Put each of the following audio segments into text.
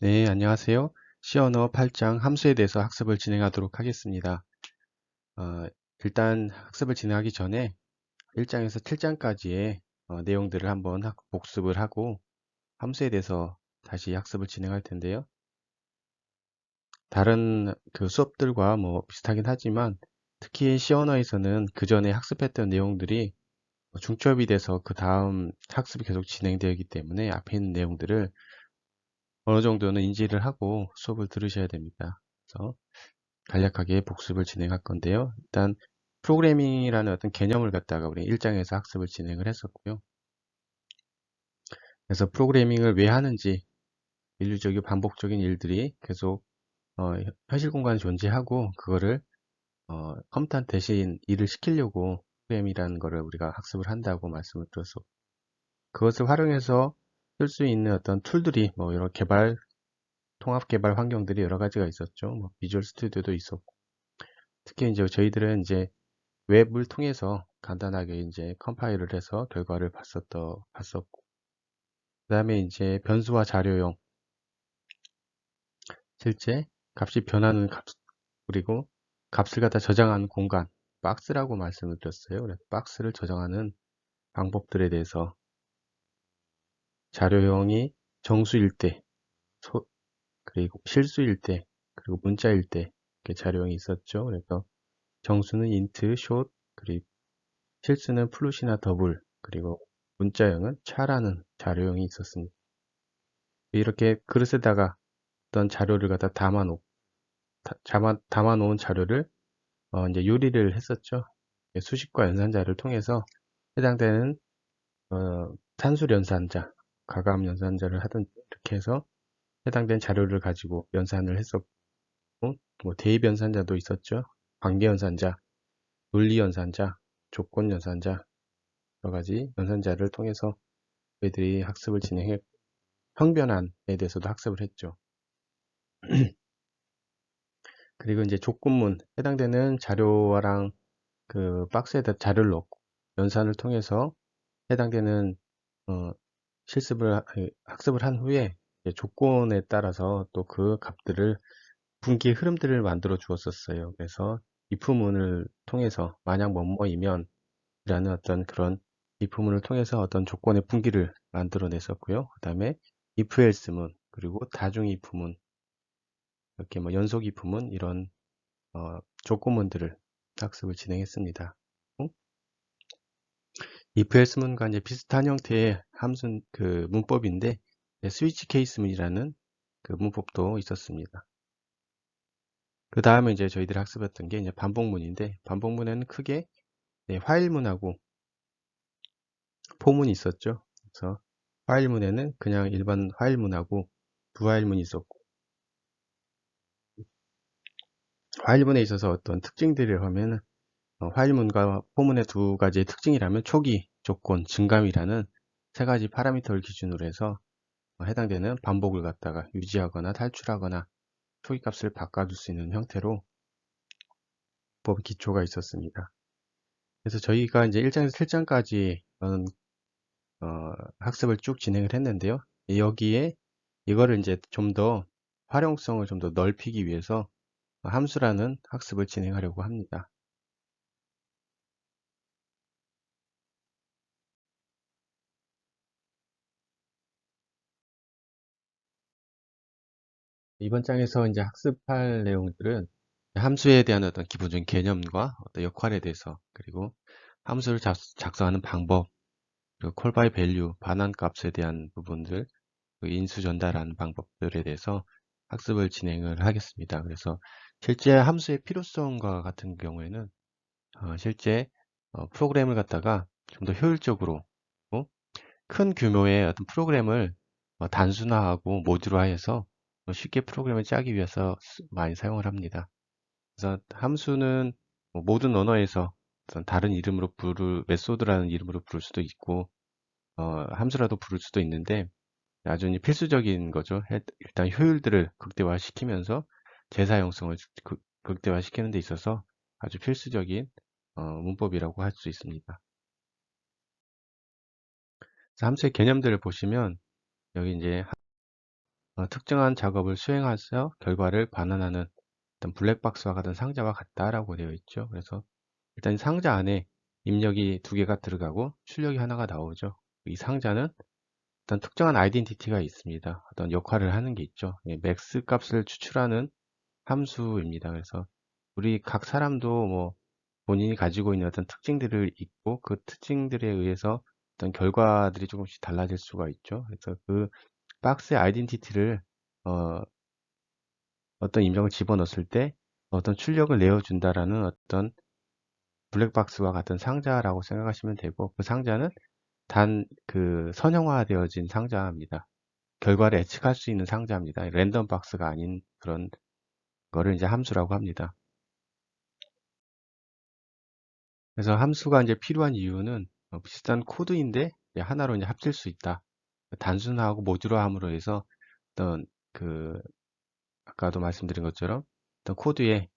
네, 안녕하세요. C 언어 8장 함수에 대해서 학습을 진행하도록 하겠습니다. 어, 일단 학습을 진행하기 전에 1장에서 7장까지의 내용들을 한번 복습을 하고 함수에 대해서 다시 학습을 진행할 텐데요. 다른 그 수업들과 뭐 비슷하긴 하지만 특히 C 언어에서는 그 전에 학습했던 내용들이 중첩이 돼서 그 다음 학습이 계속 진행되기 때문에 앞에 있는 내용들을 어느 정도는 인지를 하고 수업을 들으셔야 됩니다. 그래서 간략하게 복습을 진행할 건데요. 일단 프로그래밍이라는 어떤 개념을 갖다가 우리 1장에서 학습을 진행을 했었고요. 그래서 프로그래밍을 왜 하는지 인류적이고 반복적인 일들이 계속 현실 공간에 존재하고 그거를 컴퓨터 대신 일을 시키려고 프로그래밍이라는 거를 우리가 학습을 한다고 말씀을 드렸었고 그것을 활용해서 쓸 수 있는 어떤 툴들이 뭐 여러 통합 개발 환경들이 여러 가지가 있었죠. 뭐 비주얼 스튜디오도 있었고 특히 이제 저희들은 이제 웹을 통해서 간단하게 이제 컴파일을 해서 결과를 봤었고, 그 다음에 이제 변수와 자료용, 실제 값이 변하는 값, 그리고 값을 갖다 저장하는 공간, 박스라고 말씀을 드렸어요. 그래서 박스를 저장하는 방법들에 대해서 자료형이 정수일 때, 그리고 실수일 때, 그리고 문자일 때, 이렇게 자료형이 있었죠. 그래서 정수는 int, short, 그리고 실수는 플롯이나 더블, 그리고 문자형은 차라는 자료형이 있었습니다. 이렇게 그릇에다가 어떤 자료를 갖다 담아놓은 자료를 이제 요리를 했었죠. 수식과 연산자를 통해서 해당되는 산술 연산자, 가감 연산자를 하든 이렇게 해서 해당된 자료를 가지고 연산을 했었고, 뭐 대입 연산자도 있었죠. 관계 연산자, 논리 연산자, 조건 연산자, 여러 가지 연산자를 통해서 저희들이 학습을 진행해 형변환에 대해서도 학습을 했죠. 그리고 이제 조건문 해당되는 자료랑 그 박스에다 자료를 넣고 연산을 통해서 해당되는 어, 학습을 한 후에 조건에 따라서 또 그 값들을 분기의 흐름들을 만들어 주었었어요. 그래서 if문을 통해서 만약 뭐뭐이면 이라는 어떤 그런 if문을 통해서 어떤 조건의 분기를 만들어 냈었고요. 그 다음에 if else문 그리고 다중 if문 이렇게 뭐 연속 if문 이런 조건문들을 학습을 진행했습니다. if else문과 이제 비슷한 형태의 함수 그 문법인데 스위치 케이스문이라는 그 문법도 있었습니다. 그 다음에 이제 저희들이 학습했던 게 이제 반복문인데 반복문에는 크게 화일문하고 포문이 있었죠. 그래서 화일문에는 그냥 일반 화일문하고 부화일문이 있었고 화일문에 있어서 어떤 특징들을 하면 화일문과 포문의 두 가지의 특징이라면 초기 조건 증감이라는 세 가지 파라미터를 기준으로 해서 해당되는 반복을 갖다가 유지하거나 탈출하거나 초기 값을 바꿔줄 수 있는 형태로 법 기초가 있었습니다. 그래서 저희가 이제 1장에서 7장까지 학습을 쭉 진행을 했는데요. 여기에 이거를 이제 좀 더 활용성을 좀 더 넓히기 위해서 함수라는 학습을 진행하려고 합니다. 이번 장에서 이제 학습할 내용들은 함수에 대한 어떤 기본적인 개념과 어떤 역할에 대해서 그리고 함수를 작성하는 방법 그리고 call by value 반환 값에 대한 부분들 인수 전달하는 방법들에 대해서 학습을 진행을 하겠습니다. 그래서 실제 함수의 필요성과 같은 경우에는 실제 프로그램을 갖다가 좀 더 효율적으로 큰 규모의 어떤 프로그램을 단순화하고 모듈화해서 쉽게 프로그램을 짜기 위해서 많이 사용을 합니다. 그래서 함수는 뭐 모든 언어에서 어떤 다른 이름으로 메소드라는 이름으로 부를 수도 있고 함수라도 부를 수도 있는데 아주 필수적인 거죠. 일단 효율들을 극대화시키면서 재사용성을 극대화시키는 데 있어서 아주 필수적인 문법이라고 할 수 있습니다. 그래서 함수의 개념들을 보시면 여기 이제 특정한 작업을 수행해서 결과를 반환하는 어떤 블랙박스와 같은 상자와 같다라고 되어 있죠. 그래서 일단 이 상자 안에 입력이 두 개가 들어가고 출력이 하나가 나오죠. 이 상자는 어떤 특정한 아이덴티티가 있습니다. 어떤 역할을 하는 게 있죠. 맥스 값을 추출하는 함수입니다. 그래서 우리 각 사람도 뭐 본인이 가지고 있는 어떤 특징들을 있고 그 특징들에 의해서 어떤 결과들이 조금씩 달라질 수가 있죠. 그래서 그 박스의 아이덴티티를 어, 어떤 임명을 집어넣었을 때 어떤 출력을 내어준다라는 어떤 블랙박스와 같은 상자라고 생각하시면 되고 그 상자는 단 그 선형화되어진 상자입니다. 결과를 예측할 수 있는 상자입니다. 랜덤 박스가 아닌 그런 거를 이제 함수라고 합니다. 그래서 함수가 이제 필요한 이유는 비슷한 코드인데 이제 하나로 이제 합칠 수 있다. 단순화하고 모듈화함으로 해서 어떤 그 아까도 말씀드린 것처럼 어떤 코드의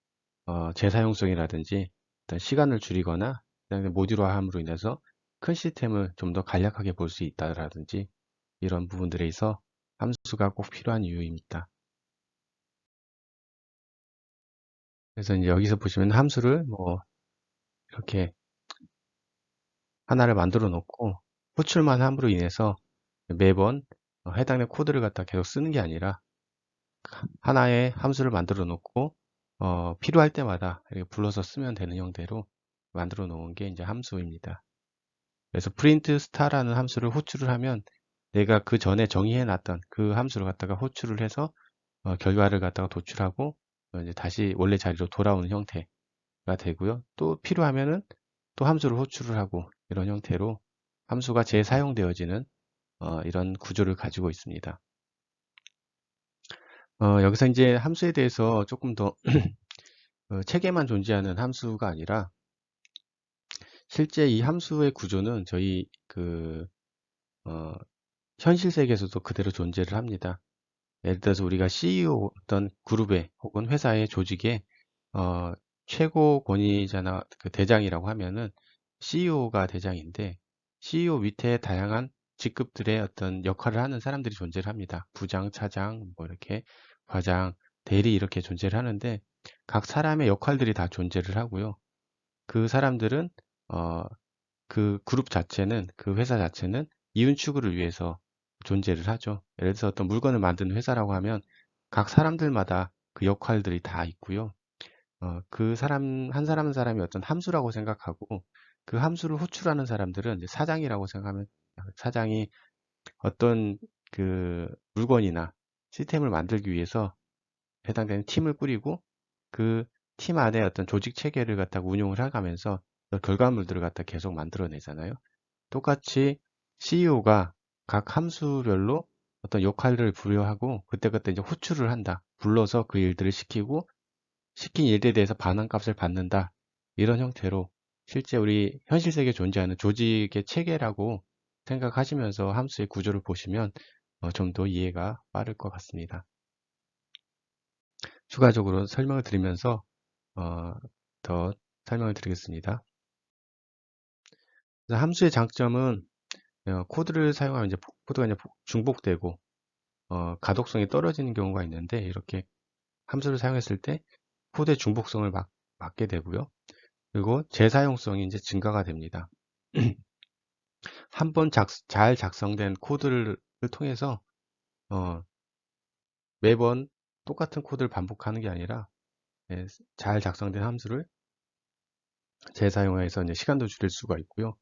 재사용성이라든지 어떤 시간을 줄이거나 그다음에 모듈화함으로 인해서 큰 시스템을 좀 더 간략하게 볼 수 있다라든지 이런 부분들에 있어 함수가 꼭 필요한 이유입니다. 그래서 이제 여기서 보시면 함수를 뭐 이렇게 하나를 만들어 놓고 호출만 함으로 인해서 매번 해당된 코드를 갖다 계속 쓰는 게 아니라 하나의 함수를 만들어 놓고 필요할 때마다 이렇게 불러서 쓰면 되는 형태로 만들어 놓은 게 이제 함수입니다. 그래서 print star라는 함수를 호출을 하면 내가 그 전에 정의해 놨던 그 함수를 갖다가 호출을 해서 결과를 갖다가 도출하고 이제 다시 원래 자리로 돌아오는 형태가 되고요. 또 필요하면은 또 함수를 호출을 하고 이런 형태로 함수가 재사용되어지는 이런 구조를 가지고 있습니다. 여기서 이제 함수에 대해서 조금 더 책에만 존재하는 함수가 아니라 실제 이 함수의 구조는 저희 어, 현실 세계에서도 그대로 존재를 합니다. 예를 들어서 우리가 CEO 어떤 그룹에 혹은 회사의 조직에 어, 최고 권위자나 그 대장이라고 하면은 CEO가 대장인데 CEO 밑에 다양한 직급들의 어떤 역할을 하는 사람들이 존재를 합니다. 부장, 차장, 뭐 이렇게 과장, 대리 이렇게 존재를 하는데 각 사람의 역할들이 다 존재를 하고요. 그 사람들은 어, 그 그룹 자체는 그 회사 자체는 이윤 추구를 위해서 존재를 하죠. 예를 들어서 어떤 물건을 만드는 회사라고 하면 각 사람들마다 그 역할들이 다 있고요. 그 사람 한 사람 한 사람이 어떤 함수라고 생각하고 그 함수를 호출하는 사람들은 이제 사장이라고 생각하면 사장이 어떤 그 물건이나 시스템을 만들기 위해서 해당되는 팀을 꾸리고 그 팀 안에 어떤 조직 체계를 갖다가 운용을 해가면서 결과물들을 갖다 계속 만들어내잖아요. 똑같이 CEO가 각 함수별로 어떤 역할을 부여하고 그때그때 이제 호출을 한다. 불러서 그 일들을 시키고 시킨 일에 대해서 반환값을 받는다. 이런 형태로 실제 우리 현실 세계에 존재하는 조직의 체계라고 생각하시면서 함수의 구조를 보시면 좀 더 이해가 빠를 것 같습니다. 추가적으로 설명을 드리면서 어, 더 설명을 드리겠습니다. 그래서 함수의 장점은 코드를 사용하면 이제 코드가 이제 중복되고 가독성이 떨어지는 경우가 있는데 이렇게 함수를 사용했을 때 코드의 중복성을 막게 되고요. 그리고 재사용성이 이제 증가가 됩니다. 한 번 잘 작성된 코드를 통해서 어, 매번 똑같은 코드를 반복하는 게 아니라 잘 작성된 함수를 재사용해서 이제 시간도 줄일 수가 있고요.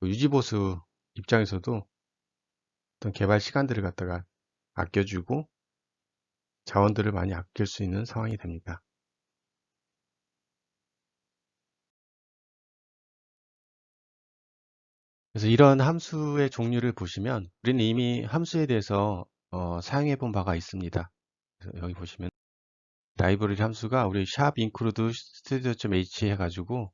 유지보수 입장에서도 어떤 개발 시간들을 갖다가 아껴주고 자원들을 많이 아낄 수 있는 상황이 됩니다. 그래서 이런 함수의 종류를 보시면 우리는 이미 함수에 대해서 사용해 본 바가 있습니다. 그래서 여기 보시면 라이브러리 함수가 우리 샵 include studio.h 해가지고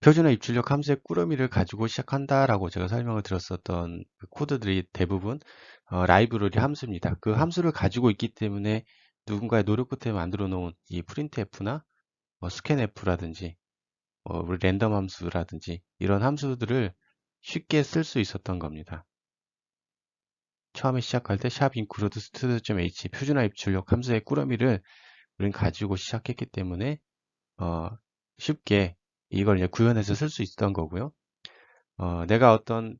표준화 입출력 함수의 꾸러미를 가지고 시작한다라고 제가 설명을 드렸었던 그 코드들이 대부분 라이브러리 함수입니다. 그 함수를 가지고 있기 때문에 누군가의 노력 끝에 만들어 놓은 이 printf나 scanf라든지 우리 랜덤 함수라든지 이런 함수들을 쉽게 쓸 수 있었던 겁니다. 처음에 시작할 때 샵 include stud.h 표준화 입출력 함수의 꾸러미를 우리는 가지고 시작했기 때문에 쉽게 이걸 이제 구현해서 쓸 수 있었던 거고요. 내가 어떤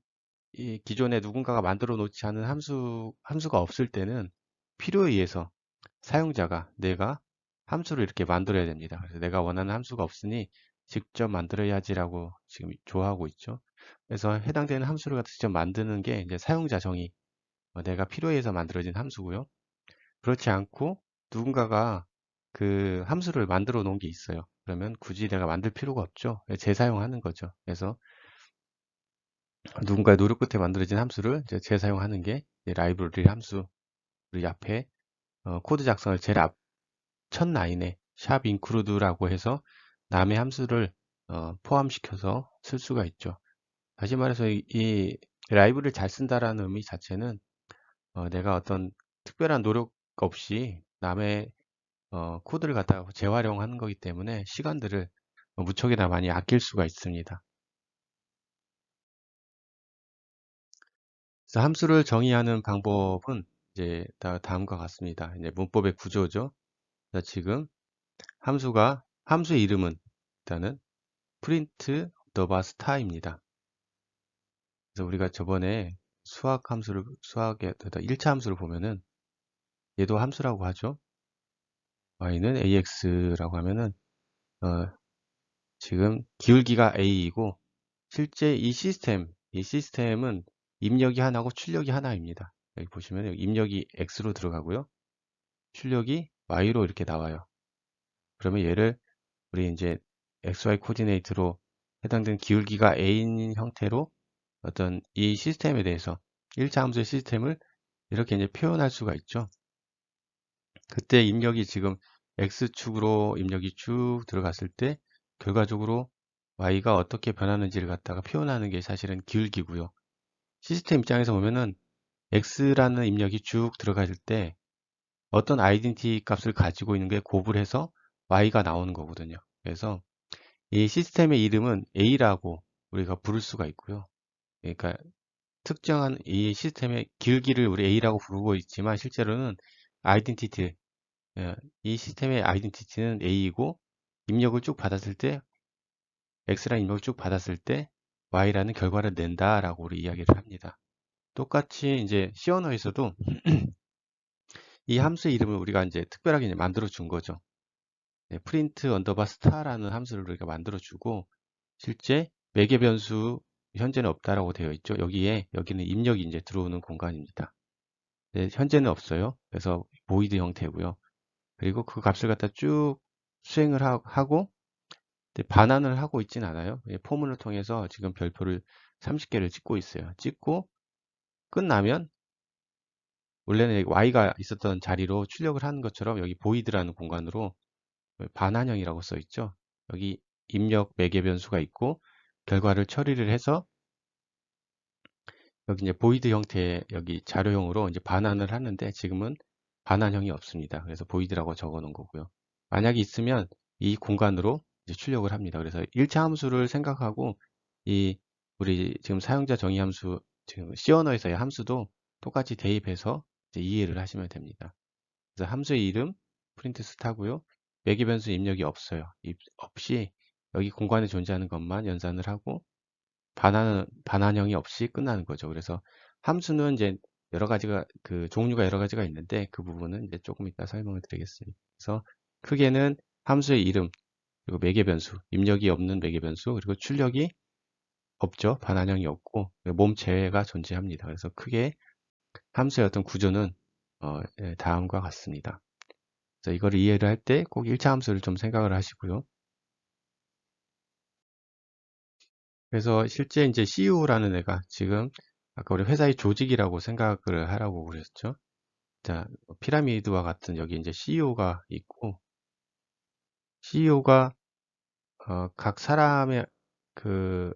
이 기존에 누군가가 만들어 놓지 않은 함수가 없을 때는 필요에 의해서 사용자가 내가 함수를 이렇게 만들어야 됩니다. 그래서 내가 원하는 함수가 없으니 직접 만들어야지라고 지금 조하고 있죠. 그래서 해당되는 함수를 갖다 직접 만드는 게 이제 사용자 정의, 내가 필요에 의해서 만들어진 함수고요. 그렇지 않고 누군가가 그 함수를 만들어 놓은 게 있어요. 그러면 굳이 내가 만들 필요가 없죠. 재사용하는 거죠. 그래서 누군가의 노력 끝에 만들어진 함수를 이제 재사용하는 게 라이브러리 함수. 우리 앞에 코드 작성을 제일 앞 첫 라인에 샵 include라고 해서 남의 함수를 포함시켜서 쓸 수가 있죠. 다시 말해서 이 라이브를 잘 쓴다라는 의미 자체는 내가 어떤 특별한 노력 없이 남의 코드를 갖다가 재활용하는 거기 때문에 시간들을 무척이나 많이 아낄 수가 있습니다. 그래서 함수를 정의하는 방법은 이제 다음과 같습니다. 이제 문법의 구조죠. 지금 함수의 이름은 일단은 print 너바 star입니다. 그래서 우리가 저번에 수학의 1차 함수를 보면은 얘도 함수라고 하죠. y는 ax라고 하면은 지금 기울기가 a이고 실제 이 시스템은 입력이 하나고 출력이 하나입니다. 여기 보시면 여기 입력이 x로 들어가고요. 출력이 y로 이렇게 나와요. 그러면 얘를 우리 이제 xy 코디네이트로 해당되는 기울기가 a인 형태로 어떤 이 시스템에 대해서 1차 함수의 시스템을 이렇게 이제 표현할 수가 있죠. 그때 입력이 지금 x축으로 입력이 쭉 들어갔을 때 결과적으로 y가 어떻게 변하는지를 갖다가 표현하는 게 사실은 기울기고요. 시스템 입장에서 보면은 x라는 입력이 쭉 들어갈 때 어떤 아이덴티티 값을 가지고 있는 게 곱을 해서 y가 나오는 거거든요. 그래서 이 시스템의 이름은 a라고 우리가 부를 수가 있고요. 그러니까 특정한 이 시스템의 기울기를 우리 a라고 부르고 있지만 실제로는 아이덴티티, 이 시스템의 아이덴티티는 a이고 입력을 쭉 받았을 때 x라는 입력을 쭉 받았을 때 y라는 결과를 낸다라고 우리 이야기를 합니다. 똑같이 이제 C 언어에서도 이 함수의 이름을 우리가 이제 특별하게 이제 만들어 준 거죠. print underbar star라는 함수를 우리가 만들어 주고 실제 매개 변수 현재는 없다라고 되어 있죠. 여기는 입력이 이제 들어오는 공간입니다. 현재는 없어요. 그래서 void 형태고요. 그리고 그 값을 갖다 쭉 수행을 하고 반환을 하고 있진 않아요. 포문을 통해서 지금 별표를 30개를 찍고 있어요. 찍고 끝나면 원래는 y가 있었던 자리로 출력을 하는 것처럼 여기 void라는 공간으로 반환형이라고 써 있죠. 여기 입력 매개 변수가 있고 결과를 처리를 해서 여기 이제 void 형태의 여기 자료형으로 이제 반환을 하는데 지금은 반환형이 없습니다. 그래서 void라고 적어 놓은 거고요. 만약에 있으면 이 공간으로 이제 출력을 합니다. 그래서 1차 함수를 생각하고 이 우리 지금 사용자 정의 함수 지금 C 언어에서의 함수도 똑같이 대입해서 이제 이해를 하시면 됩니다. 그래서 함수의 이름 프린트 스타고요. 매개 변수 입력이 없어요. 없이 여기 공간에 존재하는 것만 연산을 하고 반환형이 없이 끝나는 거죠. 그래서 함수는 이제 여러 가지가 종류가 여러 가지가 있는데 그 부분은 이제 조금 이따 설명을 드리겠습니다. 그래서 크게는 함수의 이름 그리고 매개 변수 입력이 없는 매개 변수 그리고 출력이 없죠. 반환형이 없고 몸체가 존재합니다. 그래서 크게 함수의 어떤 구조는 다음과 같습니다. 그래서 이거를 이해를 할 때 꼭 1차 함수를 좀 생각을 하시고요. 그래서 실제 이제 CEO라는 애가 지금 아까 우리 회사의 조직이라고 생각을 하라고 그랬죠. 자, 피라미드와 같은 여기 이제 CEO가 있고 CEO가 각 사람의 그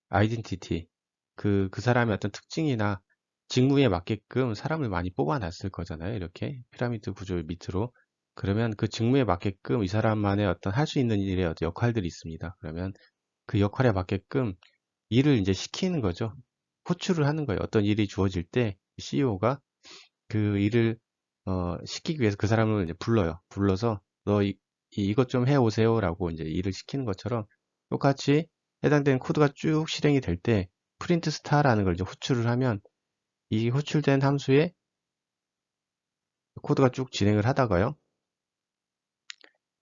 아이덴티티 그 사람의 어떤 특징이나 직무에 맞게끔 사람을 많이 뽑아놨을 거잖아요. 이렇게 피라미드 구조 밑으로 그러면 그 직무에 맞게끔 이 사람만의 어떤 할 수 있는 일의 어떤 역할들이 있습니다. 그러면 그 역할에 맞게끔 일을 이제 시키는 거죠. 호출을 하는 거예요. 어떤 일이 주어질 때 CEO가 그 일을 시키기 위해서 그 사람을 이제 불러요. 불러서 너 이것 좀 해오세요라고 이제 일을 시키는 것처럼 똑같이 해당되는 코드가 쭉 실행이 될 때 프린트 스타라는 걸 이제 호출을 하면 이 호출된 함수에 코드가 쭉 진행을 하다가요.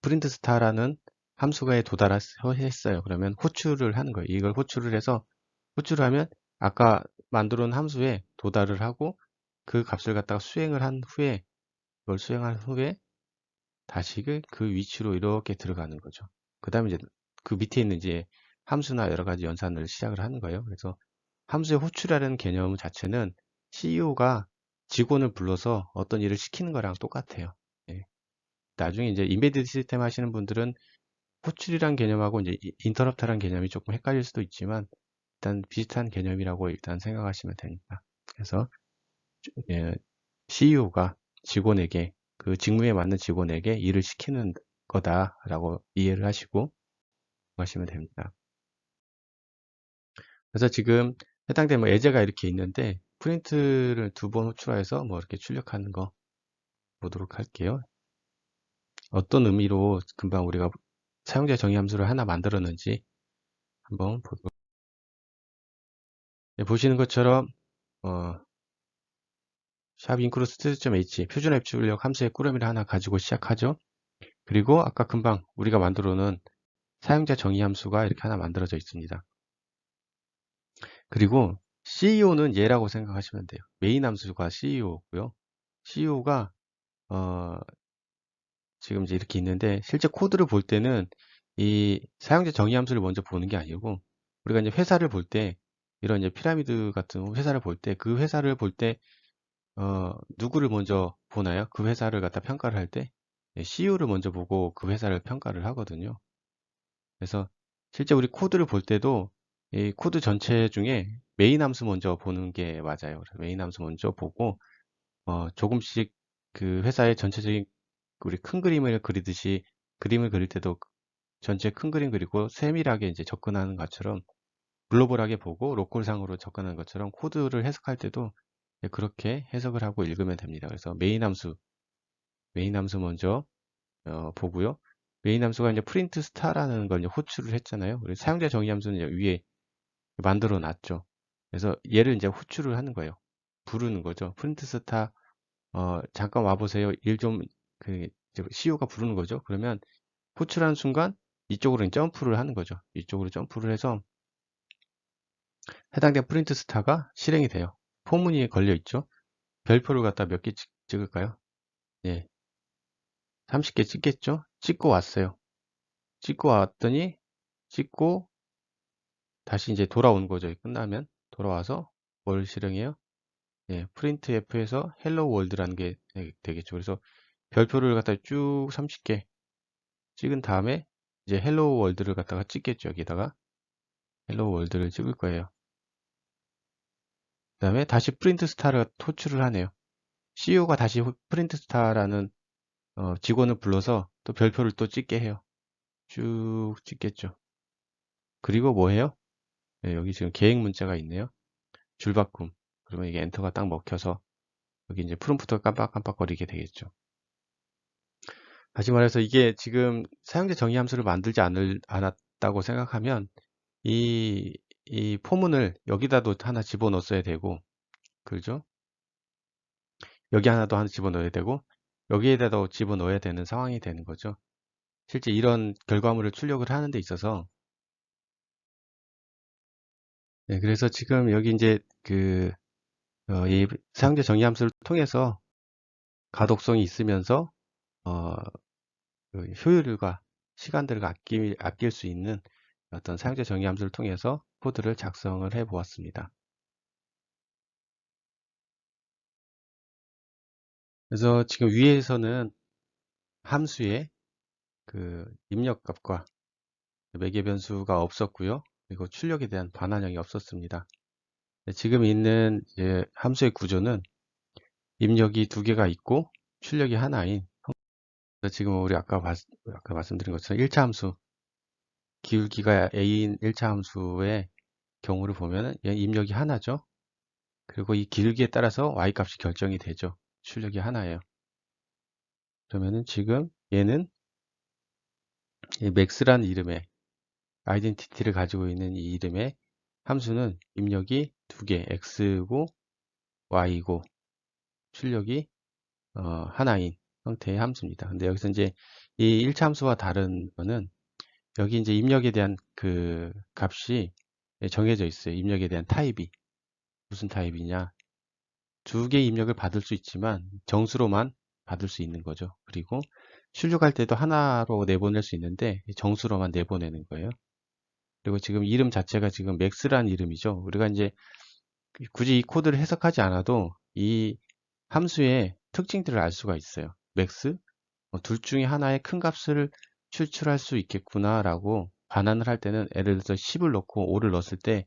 프린트 스타라는 함수가에 도달했어요. 그러면 호출을 하는 거예요. 이걸 호출을 해서 호출을 하면 아까 만들어 놓은 함수에 도달을 하고 그 값을 갖다가 수행을 한 후에 그걸 수행한 후에 다시 그 위치로 이렇게 들어가는 거죠. 그 다음에 이제 그 밑에 있는 이제 함수나 여러 가지 연산을 시작을 하는 거예요. 그래서 함수의 호출이라는 개념 자체는 CEO가 직원을 불러서 어떤 일을 시키는 거랑 똑같아요. 예. 나중에 이제 인베디드 시스템 하시는 분들은 호출이란 개념하고 이제 인터럽트란 개념이 조금 헷갈릴 수도 있지만 일단 비슷한 개념이라고 일단 생각하시면 됩니다. 그래서 CEO가 직원에게 그 직무에 맞는 직원에게 일을 시키는 거다라고 이해를 하시고 하시면 됩니다. 그래서 지금 해당되는 뭐 예제가 이렇게 있는데 프린트를 2번 호출하여서 뭐 이렇게 출력하는 거 보도록 할게요. 어떤 의미로 금방 우리가 사용자 정의 함수를 하나 만들었는지 한번 보도록. 보시는 것처럼 샵 include_h 표준 앱 출력 함수의 꾸러미를 하나 가지고 시작하죠. 그리고 아까 금방 우리가 만들어 놓은 사용자 정의 함수가 이렇게 하나 만들어져 있습니다. 그리고 CEO는 얘라고 생각하시면 돼요. 메인 함수가 CEO고요. CEO가 지금 이제 이렇게 있는데 실제 코드를 볼 때는 이 사용자 정의 함수를 먼저 보는 게 아니고 우리가 이제 회사를 볼 때 이런 이제 피라미드 같은 회사를 볼 때 그 회사를 볼 때 누구를 먼저 보나요? 그 회사를 갖다 평가를 할 때 CEO를 먼저 보고 그 회사를 평가를 하거든요. 그래서 실제 우리 코드를 볼 때도 이 코드 전체 중에 메인 함수 먼저 보는 게 맞아요. 그래서 메인 함수 먼저 보고 조금씩 그 회사의 전체적인 우리 큰 그림을 그리듯이 그림을 그릴 때도 전체 큰 그림 그리고 세밀하게 이제 접근하는 것처럼 글로벌하게 보고 로컬상으로 접근하는 것처럼 코드를 해석할 때도 그렇게 해석을 하고 읽으면 됩니다. 그래서 메인 함수 먼저 보고요. 메인 함수가 이제 프린트 스타라는 걸 이제 호출을 했잖아요. 그리고 사용자 정의 함수는 이제 위에 만들어 놨죠. 그래서 얘를 이제 호출을 하는 거예요. 부르는 거죠. 프린트 스타 잠깐 와보세요. 일 좀 그 CEO가 부르는 거죠. 그러면 호출하는 순간 이쪽으로 점프를 하는 거죠. 이쪽으로 점프를 해서 해당된 프린트 스타가 실행이 돼요. 포문이 걸려 있죠. 별표를 갖다 몇 개 찍을까요? 예, 30개 찍겠죠? 찍고 왔어요. 찍고 왔더니 찍고 다시 이제 돌아오는 거죠. 끝나면 돌아와서 뭘 실행해요? 예, 프린트 F에서 헬로 월드라는 게 되겠죠. 그래서 별표를 갖다 쭉 30개 찍은 다음에 이제 헬로 월드를 갖다가 찍겠죠. 여기다가 헬로 월드를 찍을 거예요. 그 다음에 다시 프린트 스타를 호출을 하네요. CEO가 다시 프린트 스타라는 직원을 불러서 또 별표를 또 찍게 해요. 쭉 찍겠죠. 그리고 뭐 해요? 네, 여기 지금 계획 문자가 있네요. 줄바꿈. 그러면 이게 엔터가 딱 먹혀서 여기 이제 프롬프트가 깜빡깜빡거리게 되겠죠. 다시 말해서 이게 지금 사용자 정의 함수를 만들지 않았다고 생각하면 이 포문을 여기다도 하나 집어넣었어야 되고, 그죠? 여기 하나도 하나 집어넣어야 되고, 여기에다도 집어넣어야 되는 상황이 되는 거죠. 실제 이런 결과물을 출력을 하는 데 있어서, 네, 그래서 지금 여기 이제 이 사용자 정의 함수를 통해서 가독성이 있으면서, 어, 그 효율과 시간들을 아낄 수 있는 어떤 사용자 정의 함수를 통해서 코드를 작성을 해 보았습니다. 그래서 지금 위에서는 함수의 그 입력값과 매개 변수가 없었고요. 그리고 출력에 대한 반환형이 없었습니다. 지금 있는 이제 함수의 구조는 입력이 두 개가 있고 출력이 하나인 지금 우리 아까 말씀드린 것처럼 1차 함수 기울기가 a인 1차 함수의 경우를 보면 얘 입력이 하나죠. 그리고 이 길기에 따라서 y 값이 결정이 되죠. 출력이 하나예요. 그러면은 지금 얘는 이 max라는 이름의 아이덴티티를 가지고 있는 이 이름의 함수는 입력이 두 개, x고 y고 출력이 하나인 형태의 함수입니다. 근데 여기서 이제 이 1차 함수와 다른 거는 여기 이제 입력에 대한 그 값이 정해져 있어요. 입력에 대한 타입이 무슨 타입이냐? 두 개의 입력을 받을 수 있지만 정수로만 받을 수 있는 거죠. 그리고 출력할 때도 하나로 내보낼 수 있는데 정수로만 내보내는 거예요. 그리고 지금 이름 자체가 지금 max라는 이름이죠. 우리가 이제 굳이 이 코드를 해석하지 않아도 이 함수의 특징들을 알 수가 있어요. max, 둘 중에 하나의 큰 값을 추출할 수 있겠구나라고 반환을 할 때는 예를 들어서 10을 넣고 5를 넣었을 때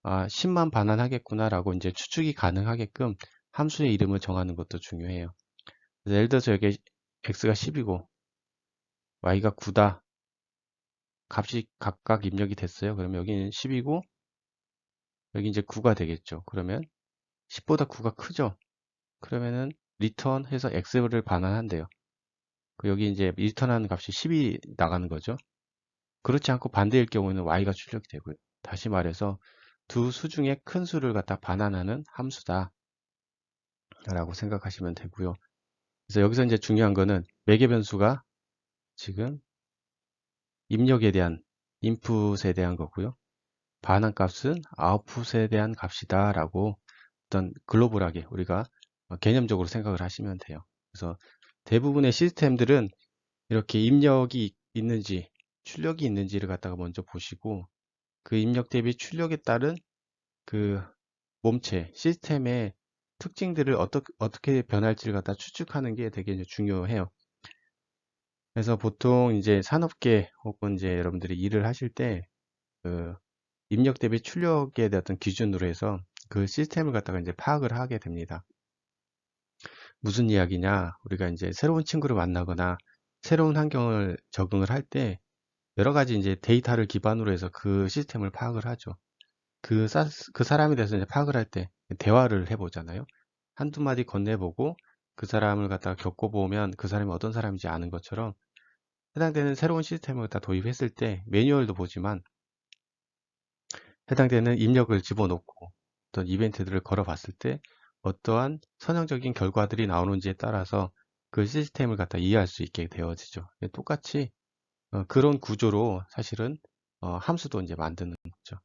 10만 반환하겠구나라고 이제 추측이 가능하게끔 함수의 이름을 정하는 것도 중요해요. 그래서 예를 들어서 여기 x가 10이고 y가 9다. 값이 각각 입력이 됐어요. 그러면 여기는 10이고 여기 이제 9가 되겠죠. 그러면 10보다 9가 크죠. 그러면은 return 해서 x를 반환한대요. 여기 이제 리턴하는 값이 10이 나가는 거죠. 그렇지 않고 반대일 경우에는 y가 출력이 되고요. 다시 말해서 두 수 중에 큰 수를 갖다 반환하는 함수다 라고 생각하시면 되고요. 그래서 여기서 이제 중요한 거는 매개 변수가 지금 입력에 대한 인풋에 대한 거고요. 반환 값은 아웃풋에 대한 값이다 라고 어떤 글로벌하게 우리가 개념적으로 생각을 하시면 돼요. 그래서 대부분의 시스템들은 이렇게 입력이 있는지 출력이 있는지를 갖다가 먼저 보시고 그 입력 대비 출력에 따른 그 몸체 시스템의 특징들을 어떻게 변할지를 갖다 추측하는 게 되게 이제 중요해요. 그래서 보통 이제 산업계 혹은 이제 여러분들이 일을 하실 때 그 입력 대비 출력에 대한 어떤 기준으로 해서 그 시스템을 갖다가 이제 파악을 하게 됩니다. 무슨 이야기냐? 우리가 이제 새로운 친구를 만나거나 새로운 환경을 적응을 할 때 여러 가지 이제 데이터를 기반으로 해서 그 시스템을 파악을 하죠. 그 사람에 대해서 이제 파악을 할 때 대화를 해보잖아요. 한두 마디 건네보고 그 사람을 갖다가 겪어보면 그 사람이 어떤 사람인지 아는 것처럼 해당되는 새로운 시스템을 갖다 도입했을 때 매뉴얼도 보지만 해당되는 입력을 집어넣고 어떤 이벤트들을 걸어봤을 때 어떠한 선형적인 결과들이 나오는지에 따라서 그 시스템을 갖다 이해할 수 있게 되어지죠. 똑같이 그런 구조로 사실은 함수도 이제 만드는 거죠.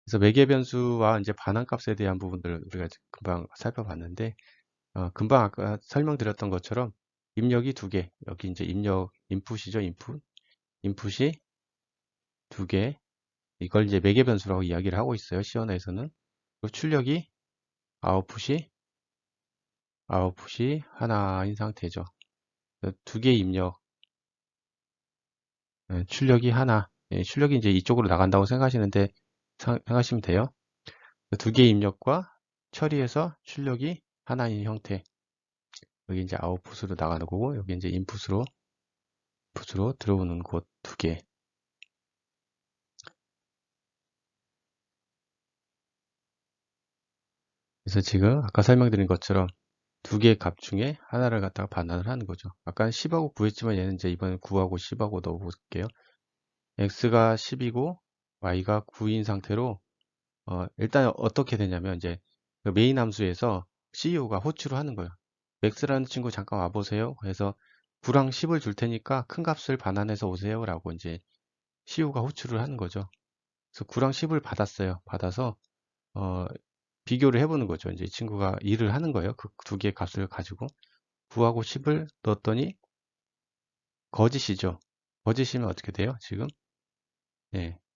그래서 매개 변수와 이제 반환값에 대한 부분들을 우리가 금방 살펴봤는데 금방 아까 설명드렸던 것처럼 입력이 두 개, 여기 이제 입력 인풋이죠, 인풋이 두 개, 이걸 이제 매개 변수라고 이야기를 하고 있어요. 시연에서는. 그리고 출력이 아웃풋이 하나인 상태죠. 두 개 입력, 출력이 하나, 출력이 이제 이쪽으로 나간다고 생각하시는데 생각하시면 돼요. 두 개 입력과 처리해서 출력이 하나인 형태. 여기 이제 아웃풋으로 나가는 거고 여기 이제 인풋으로 들어오는 곳 두 개. 그래서 지금 아까 설명드린 것처럼 두 개의 값 중에 하나를 갖다가 반환을 하는 거죠. 아까 10하고 9했지만 얘는 이제 이번에 9하고 10하고 넣어볼게요. x가 10이고 y가 9인 상태로 일단 어떻게 되냐면 이제 그 메인 함수에서 CEO가 호출을 하는 거예요. max라는 친구 잠깐 와보세요. 그래서 9랑 10을 줄 테니까 큰 값을 반환해서 오세요. 라고 이제 CEO가 호출을 하는 거죠. 그래서 9랑 10을 받았어요. 받아서 어, 비교를 해보는 거죠. 이제 이 친구가 일을 하는 거예요. 그 두 개의 값을 가지고 9하고 10을 넣었더니 거짓이죠. 거짓이면 어떻게 돼요? 지금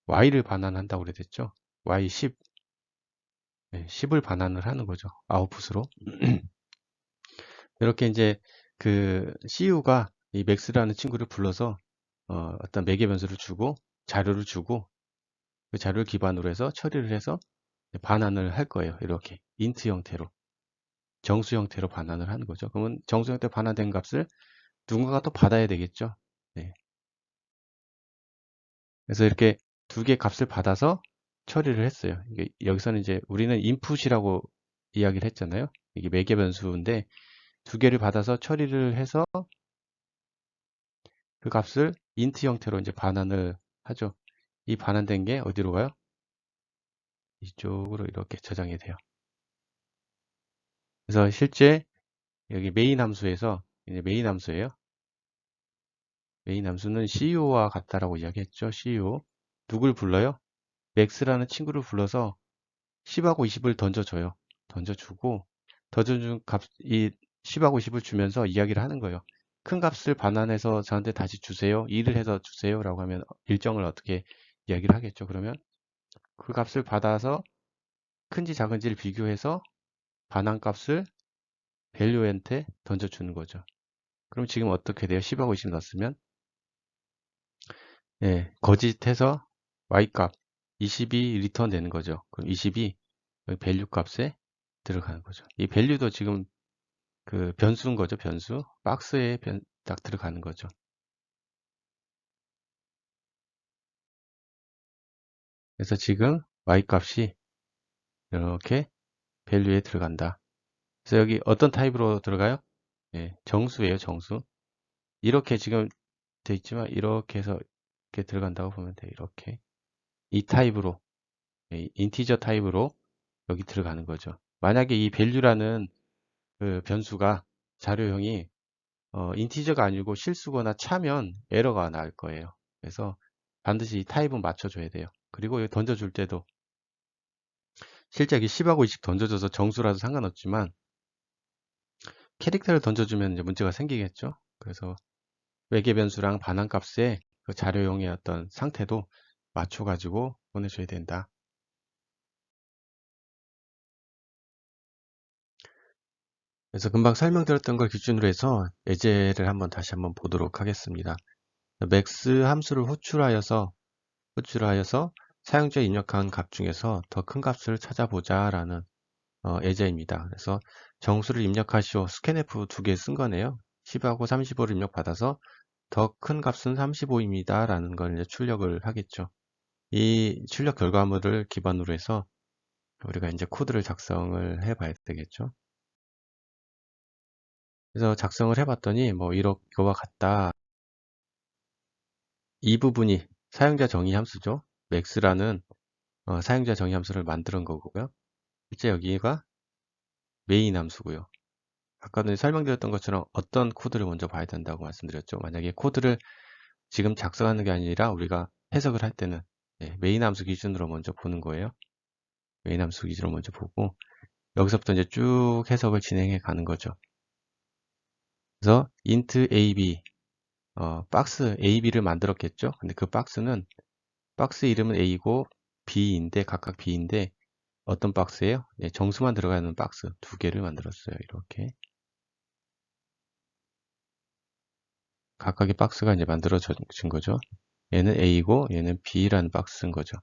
y를 반환한다고 그랬죠. y 10, 10을 반환을 하는 거죠. 아웃풋으로. 이렇게 이제 그 CU가 이 max라는 친구를 불러서 어떤 매개 변수를 주고 자료를 주고 그 자료를 기반으로 해서 처리를 해서 반환을 할 거예요. 이렇게 인트 형태로 정수 형태로 반환을 하는 거죠. 그러면 정수 형태로 반환된 값을 누군가가 또 받아야 되겠죠. 네. 그래서 이렇게 두 개의 값을 받아서 처리를 했어요. 이게 여기서는 이제 우리는 인풋이라고 이야기를 했잖아요. 이게 매개 변수인데 두 개를 받아서 처리를 해서 그 값을 인트 형태로 이제 반환을 하죠. 이 반환된 게 어디로 가요? 이쪽으로 이렇게 저장이 돼요. 그래서 실제 여기 메인 함수에서 이제 메인 함수예요. 메인 함수는 CEO와 같다라고 이야기했죠. CEO. 누굴 불러요? 맥스라는 친구를 불러서 10하고 20을 던져줘요. 던져주고 던져준 값, 이 10하고 20을 주면서 이야기를 하는 거예요. 큰 값을 반환해서 저한테 다시 주세요. 일을 해서 주세요. 라고 하면 일정을 어떻게 이야기를 하겠죠. 그러면 그 값을 받아서 큰지 작은지를 비교해서 반환 값을 밸류한테 던져주는 거죠. 그럼 지금 어떻게 돼요? 10하고 20 넣었으면 예, 거짓해서 y값 20이 리턴 되는 거죠. 그럼 20이 밸류 값에 들어가는 거죠. 이 밸류도 지금 그 변수인 거죠. 변수. 박스에 딱 들어가는 거죠. 그래서 지금 y값이 이렇게 밸류에 들어간다. 그래서 여기 어떤 타입으로 들어가요? 예, 정수예요. 정수. 이렇게 지금 돼 있지만 이렇게 해서 이렇게 들어간다고 보면 돼요. 이렇게. 이 타입으로 인티저 타입으로 여기 들어가는 거죠. 만약에 이 value라는 그 변수가 자료형이 인티저가 아니고 실수거나 차면 에러가 날 거예요. 그래서 반드시 이 타입은 맞춰줘야 돼요. 그리고 여기 던져줄 때도 실제 여기 10하고 20 던져줘서 정수라도 상관없지만 캐릭터를 던져주면 이제 문제가 생기겠죠. 그래서 외계 변수랑 반환값의 그 자료형의 어떤 상태도 맞춰가지고 보내줘야 된다. 그래서 금방 설명드렸던 걸 기준으로 해서 예제를 다시 한번 보도록 하겠습니다. 맥스 함수를 호출하여서 사용자 입력한 값 중에서 더 큰 값을 찾아보자 라는 예제입니다. 그래서 정수를 입력하시오. 스캔F 두 개 쓴 거네요. 10하고 35를 입력받아서 더 큰 값은 35입니다 라는 걸 이제 출력을 하겠죠. 이 출력 결과물을 기반으로 해서 우리가 이제 코드를 작성을 해 봐야 되겠죠. 그래서 작성을 해봤더니 뭐 이와 같다. 이 부분이 사용자 정의 함수죠. max라는 사용자 정의 함수를 만드는 거고요. 실제 여기가 메인 함수고요. 아까도 설명드렸던 것처럼 어떤 코드를 먼저 봐야 된다고 말씀드렸죠. 만약에 코드를 지금 작성하는 게 아니라 우리가 해석을 할 때는 메인 함수 기준으로 먼저 보는 거예요. 메인 함수 기준으로 먼저 보고 여기서부터 이제 쭉 해석을 진행해 가는 거죠. 그래서 int ab 박스 ab를 만들었겠죠. 근데 그 박스는 박스 이름은 a고 b인데 각각 b인데 어떤 박스예요? 정수만 들어가는 박스 두 개를 만들었어요. 이렇게 각각의 박스가 이제 만들어진 거죠. 얘는 a고 얘는 b라는 박스인 거죠.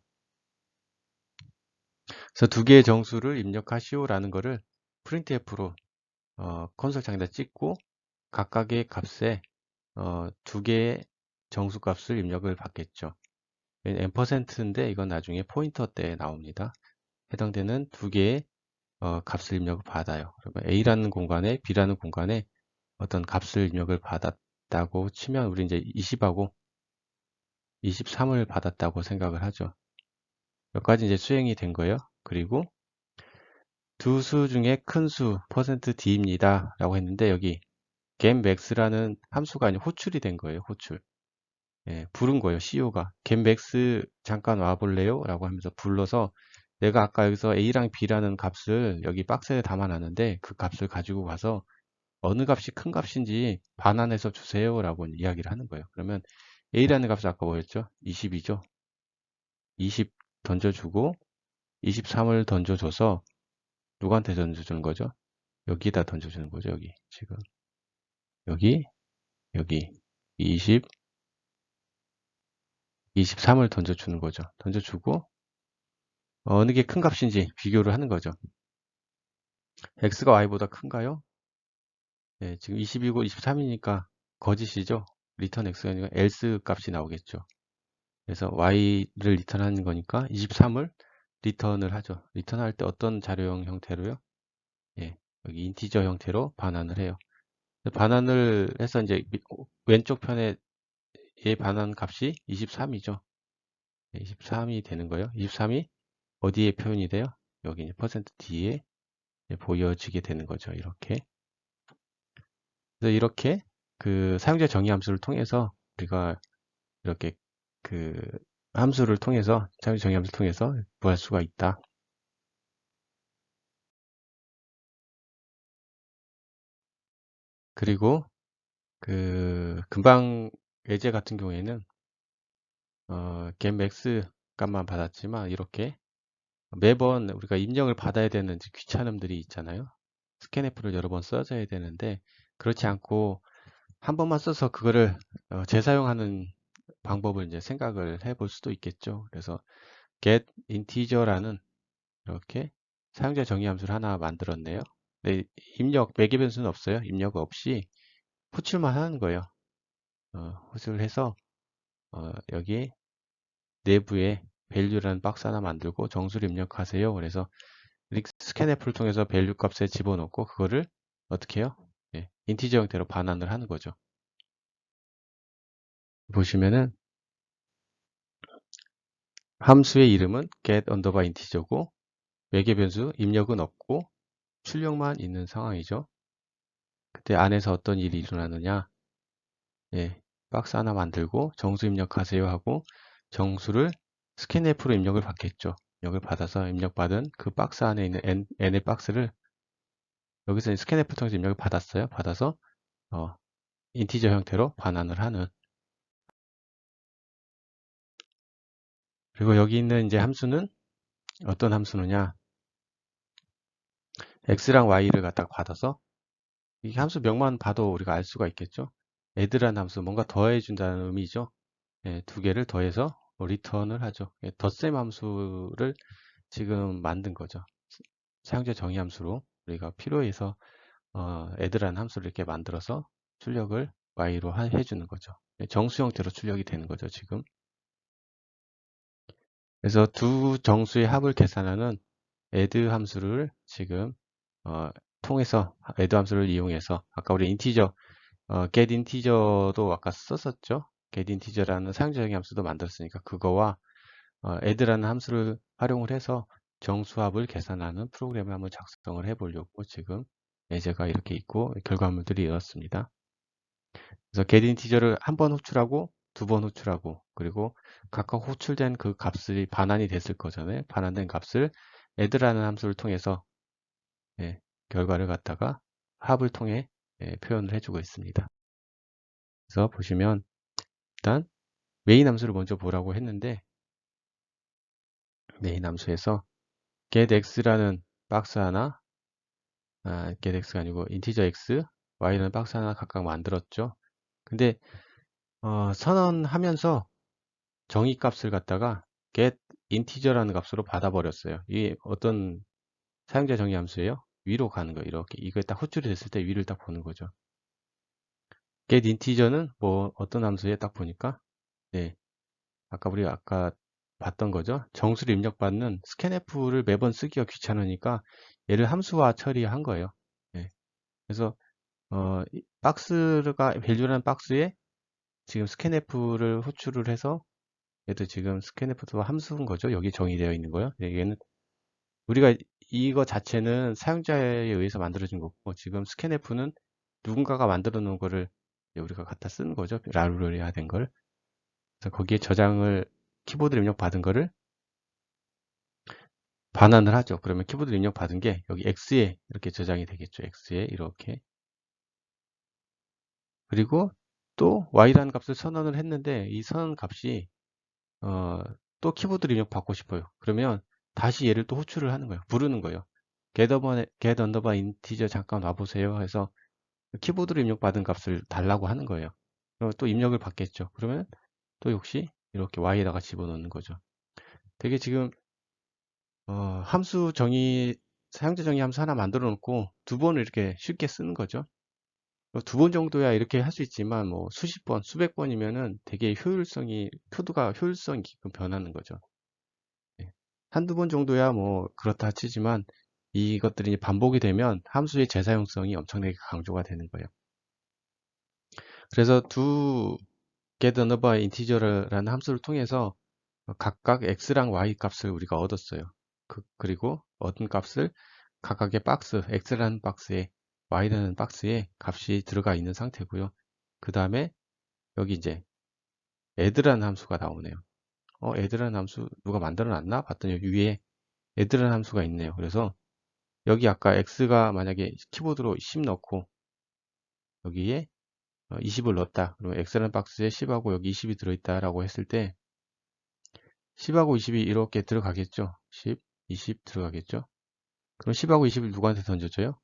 그래서 두 개의 정수를 입력하시오라는 거를 printf로 콘솔 창에다 찍고 각각의 값에 두 개의 정수 값을 입력을 받겠죠. %인데 이건 나중에 포인터 때 나옵니다. 해당되는 두 개의 값을 입력을 받아요. 그러면 A라는 공간에 B라는 공간에 어떤 값을 입력을 받았다고 치면 우리 이제 20하고 23을 받았다고 생각을 하죠. 여기까지 이제 수행이 된 거예요. 그리고 두 수 중에 큰 수 %d입니다. 라고 했는데 여기 getMax라는 함수가 아니라 호출이 된 거예요. 호출. 예, 부른 거예요. CEO가 getMax 잠깐 와볼래요? 라고 하면서 불러서 내가 아까 여기서 A랑 B라는 값을 여기 박스에 담아놨는데 그 값을 가지고 가서 어느 값이 큰 값인지 반환해서 주세요 라고 이야기를 하는 거예요. 그러면 A라는 값은 아까 뭐였죠? 20이죠. 20 던져주고 23을 던져줘서 누구한테 던져주는 거죠? 여기다 던져주는 거죠. 여기 지금 여기 20 23을 던져주는 거죠. 던져주고 어느 게 큰 값인지 비교를 하는 거죠. x가 y보다 큰가요? 네, 지금 20이고 23이니까 거짓이죠. 리턴 x가 아니라 else 값이 나오겠죠. 그래서 y를 리턴하는 거니까 23을 리턴을 하죠. 리턴할 때 어떤 자료형 형태로요? 예, 여기 인티저 형태로 반환을 해요. 반환을 해서 이제 왼쪽 편에 얘 반환 값이 23이죠. 23이 되는 거예요. 23이 어디에 표현이 돼요? 여기 이제 %D에 보여지게 되는 거죠. 이렇게. 그래서 이렇게 그 사용자 정의 함수를 통해서 우리가 이렇게 그 함수를 통해서 사용자 정의 함수를 통해서 구할 수가 있다. 그리고 그 금방 예제 같은 경우에는 getMax 값만 받았지만 이렇게 매번 우리가 입력을 받아야 되는 귀찮음들이 있잖아요. 스캔F를 여러 번 써줘야 되는데 그렇지 않고 한 번만 써서 그거를 재사용하는 방법을 이제 생각을 해볼 수도 있겠죠. 그래서 getInteger라는 이렇게 사용자 정의 함수를 하나 만들었네요. 네, 입력 매개 변수는 없어요. 입력 없이 호출만 하는 거예요. 호출을 해서 여기 내부에 value라는 박스 하나 만들고 정수를 입력하세요. 그래서 scanf를 통해서 value 값에 집어넣고 그거를 어떻게 해요? 예, 인티저 형태로 반환을 하는 거죠. 보시면은 함수의 이름은 get underbar integer고 매개 변수 입력은 없고 출력만 있는 상황이죠. 그때 안에서 어떤 일이 일어나느냐? 예, 박스 하나 만들고 정수 입력하세요 하고 정수를 scanf로 입력을 받겠죠. 입력을 받아서 입력받은 그 박스 안에 있는 n의 박스를 여기서 scanf 통해서 입력을 받았어요. 받아서 인티저 형태로 반환을 하는. 그리고 여기 있는 이제 함수는 어떤 함수느냐? x랑 y를 갖다가 받아서 이 함수 명만 봐도 우리가 알 수가 있겠죠. add라는 함수 뭔가 더해준다는 의미죠. 예, 두 개를 더해서 리턴을 하죠. 예, 덧셈 함수를 지금 만든 거죠. 사용자 정의 함수로 우리가 필요해서 add라는 함수를 이렇게 만들어서 출력을 y로 해주는 거죠. 예, 정수 형태로 출력이 되는 거죠, 지금. 그래서 두 정수의 합을 계산하는 add 함수를 지금 통해서 add 함수를 이용해서 아까 우리 인티저 get integer도 아까 썼었죠. get integer라는 사용자적인 함수도 만들었으니까 그거와 add라는 함수를 활용을 해서 정수합을 계산하는 프로그램을 한번 작성을 해보려고 지금 예제가 이렇게 있고 결과물들이 이렇습니다. 그래서 get integer를 한 번 호출하고 두 번 호출하고 그리고 각각 호출된 그 값이 반환이 됐을 거잖아요. 반환된 값을 add라는 함수를 통해서 예, 결과를 갖다가 합을 통해 표현을 해주고 있습니다. 그래서 보시면 일단 메인 함수를 먼저 보라고 했는데 메인 함수에서 getX라는 박스 하나 getX가 아니고 integer x, y라는 박스 하나 각각 만들었죠. 근데 선언하면서 정의 값을 갖다가 get integer라는 값으로 받아버렸어요. 이게 어떤 사용자 정의 함수예요? 위로 가는 거예요. 이렇게 이거에 딱 호출이 됐을 때 위를 딱 보는 거죠. get integer는 뭐 어떤 함수에 딱 보니까 네, 아까 봤던 거죠. 정수를 입력받는 scanf를 매번 쓰기가 귀찮으니까 얘를 함수화 처리한 거예요. 네. 그래서 박스가 value라는 박스에 지금 scanf를 호출을 해서 얘도 지금 scanf도 함수인 거죠. 여기 정의되어 있는 거요. 얘는 우리가 이거 자체는 사용자에 의해서 만들어진 거고 지금 scanf는 누군가가 만들어 놓은 거를 우리가 갖다 쓰는 거죠. 라이브러리화 된 걸. 그래서 거기에 저장을 키보드 입력 받은 거를 반환을 하죠. 그러면 키보드 입력 받은 게 여기 X에 이렇게 저장이 되겠죠. X에 이렇게. 그리고 또 Y라는 값을 선언을 했는데 이 선언 값이 또 키보드 입력 받고 싶어요. 그러면 다시 얘를 또 호출을 하는 거예요. 부르는 거예요. get underbar integer 잠깐 와보세요 해서 키보드로 입력 받은 값을 달라고 하는 거예요. 그럼 또 입력을 받겠죠. 그러면 또 역시 이렇게 Y에다가 집어넣는 거죠. 되게 지금 함수 정의, 사용자 정의 함수 하나 만들어 놓고 두 번을 이렇게 쉽게 쓰는 거죠. 두 번 정도야 이렇게 할 수 있지만 뭐 수십 번, 수백 번이면은 되게 코드가 효율성이 깊은 변하는 거죠. 네. 한두 번 정도야 뭐 그렇다 치지만 이것들이 반복이 되면 함수의 재사용성이 엄청나게 강조가 되는 거예요. 그래서 두 get another integer라는 함수를 통해서 각각 x랑 y 값을 우리가 얻었어요. 그리고 얻은 값을 각각의 박스, x라는 박스에 y라는 박스에 값이 들어가 있는 상태고요. 그 다음에 여기 이제 add라는 함수가 나오네요. add라는 함수 누가 만들어 놨나? 봤더니 여기 위에 add라는 함수가 있네요. 그래서 여기 아까 x가 만약에 키보드로 10 넣고 여기에 20을 넣었다. 그러면 x라는 박스에 10하고 여기 20이 들어있다라고 했을 때 10하고 20이 이렇게 들어가겠죠. 10, 20 들어가겠죠. 그럼 10하고 20을 누구한테 던져줘요?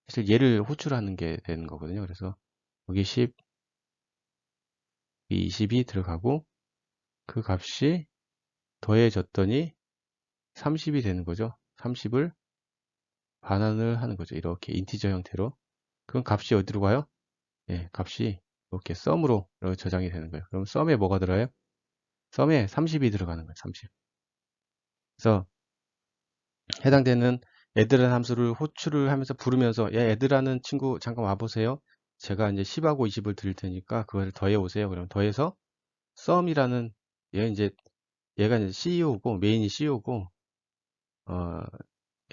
사실 얘를 호출하는 게 되는 거거든요. 그래서 여기 10, 20이 들어가고 그 값이 더해졌더니 30이 되는 거죠. 30을 반환을 하는 거죠. 이렇게 인티저 형태로. 그럼 값이 어디로 가요? 예, 값이 이렇게 썸으로 이렇게 저장이 되는 거예요. 그럼 썸에 뭐가 들어요? 썸에 30이 들어가는 거예요. 30. 그래서 해당되는 애들은 함수를 호출을 하면서 부르면서 야, 애들하는 친구 잠깐 와보세요. 제가 이제 10하고 20을 드릴 테니까 그거를 더해 오세요. 그럼 더해서 썸이라는 얘가 이제 CEO고 메인이 CEO고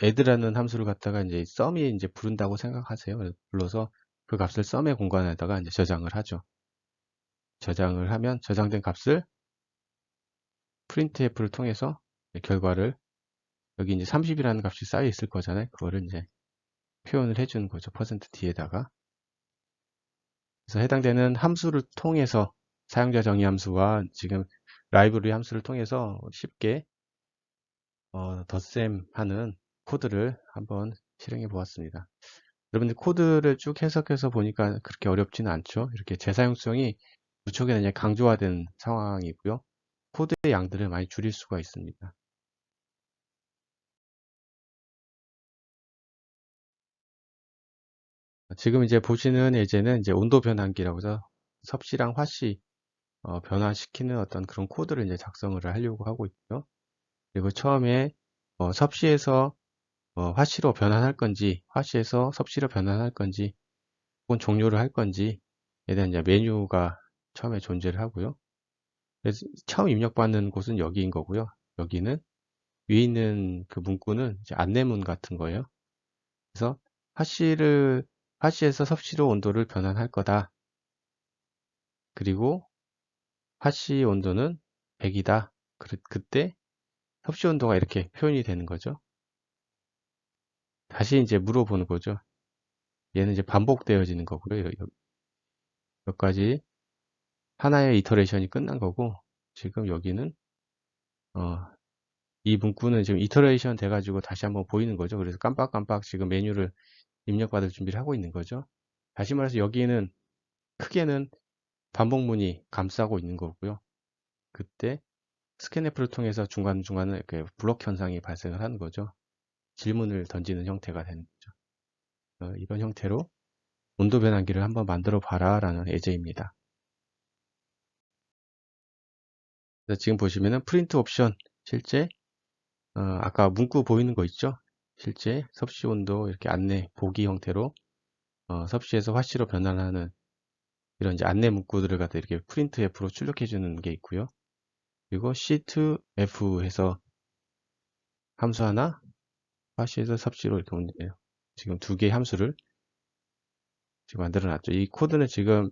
애들하는 함수를 갖다가 이제 썸이 이제 부른다고 생각하세요. 그래서 불러서 그 값을 썸의 공간에다가 이제 저장을 하죠. 저장을 하면 저장된 값을 printf를 통해서 결과를 여기 이제 30이라는 값이 쌓여 있을 거잖아요. 그거를 이제 표현을 해주는 거죠. %d에다가. 그래서 해당되는 함수를 통해서 사용자 정의 함수와 지금 라이브러리 함수를 통해서 쉽게 덧셈 하는 코드를 한번 실행해 보았습니다. 여러분들 코드를 쭉 해석해서 보니까 그렇게 어렵지는 않죠. 이렇게 재사용성이 무척이나 이제 강조화된 상황이고요. 코드의 양들을 많이 줄일 수가 있습니다. 지금 이제 보시는 예제는 이제 온도 변환기라고 해서 섭씨랑 화씨 변화시키는 어떤 그런 코드를 이제 작성을 하려고 하고 있고요. 그리고 처음에 섭씨에서 화씨로 변환할 건지, 화씨에서 섭씨로 변환할 건지, 혹은 종료를 할 건지에 대한 이제 메뉴가 처음에 존재를 하고요. 그래서 처음 입력받는 곳은 여기인 거고요. 여기는 위에 있는 그 문구는 이제 안내문 같은 거예요. 그래서 화씨에서 섭씨로 온도를 변환할 거다. 그리고 화씨 온도는 100이다. 그때 섭씨 온도가 이렇게 표현이 되는 거죠. 다시 이제 물어보는 거죠. 얘는 이제 반복되어지는 거고요. 여기까지 하나의 이터레이션이 끝난 거고, 지금 여기는 이 문구는 지금 이터레이션 돼가지고 다시 한번 보이는 거죠. 그래서 깜빡깜빡 지금 메뉴를 입력받을 준비를 하고 있는 거죠. 다시 말해서 여기는 크게는 반복문이 감싸고 있는 거고요. 그때 스캔F를 통해서 중간중간에 이렇게 블록 현상이 발생을 하는 거죠. 질문을 던지는 형태가 되는 거죠. 이런 형태로 온도 변환기를 한번 만들어 봐라 라는 예제입니다. 그래서 지금 보시면은 프린트 옵션 실제 아까 문구 보이는 거 있죠? 실제 섭씨 온도 이렇게 안내 보기 형태로 섭씨에서 화씨로 변환하는 이런 이제 안내 문구들을 갖다 이렇게 프린트 F로 출력해 주는 게 있고요. 그리고 C2F 해서 함수 하나, 화씨에서 섭씨로 이렇게 옮겨요. 지금 두 개의 함수를 지금 만들어 놨죠. 이 코드는 지금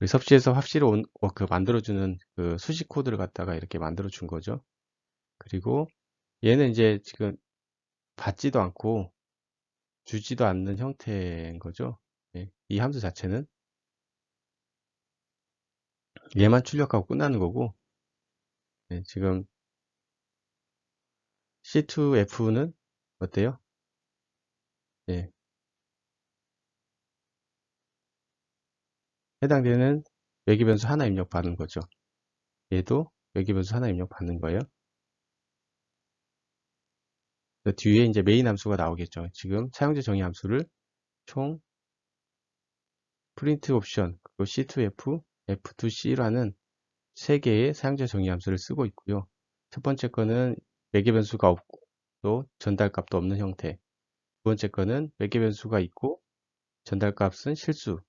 우리 섭씨에서 화씨로 만들어 주는 그 수식 코드를 갖다가 이렇게 만들어 준 거죠. 그리고 얘는 이제 지금 받지도 않고 주지도 않는 형태인 거죠. 예, 이 함수 자체는 얘만 출력하고 끝나는 거고, 예, 지금 C2F는 어때요? 예, 해당되는 외계 변수 하나 입력받는 거죠. 얘도 외계 변수 하나 입력받는 거예요. 그 뒤에 이제 메인 함수가 나오겠죠. 지금 사용자 정의 함수를 총 프린트 옵션, 그리고 C2F, F2C라는 세 개의 사용자 정의 함수를 쓰고 있고요. 첫 번째 거는 매개 변수가 없고 또 전달 값도 없는 형태. 두 번째 거는 매개 변수가 있고 전달 값은 실수.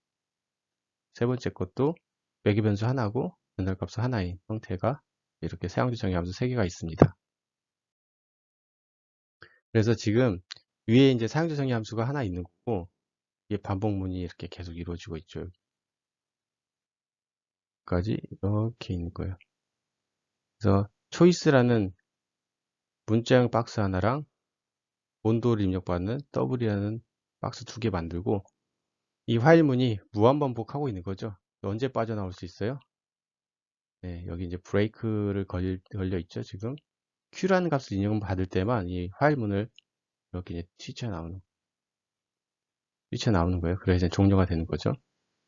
세 번째 것도 매개 변수 하나고 전달 값은 하나인 형태가 이렇게 사용자 정의함수 3개가 있습니다. 그래서 지금 위에 이제 사용자 정의함수가 하나 있는 거고 이게 반복문이 이렇게 계속 이루어지고 있죠. 여기까지 이렇게 있는 거예요. 그래서 초이스라는 문자형 박스 하나랑 온도를 입력받는 W라는 박스 2개 만들고 이 화일문이 무한반복하고 있는 거죠. 언제 빠져나올 수 있어요? 네, 여기 이제 브레이크를 걸려 있죠. 지금 Q라는 값을 인용받을 때만 이 화일문을 이렇게 이제 뛰쳐나오는 거예요. 그래서 이제 종료가 되는 거죠.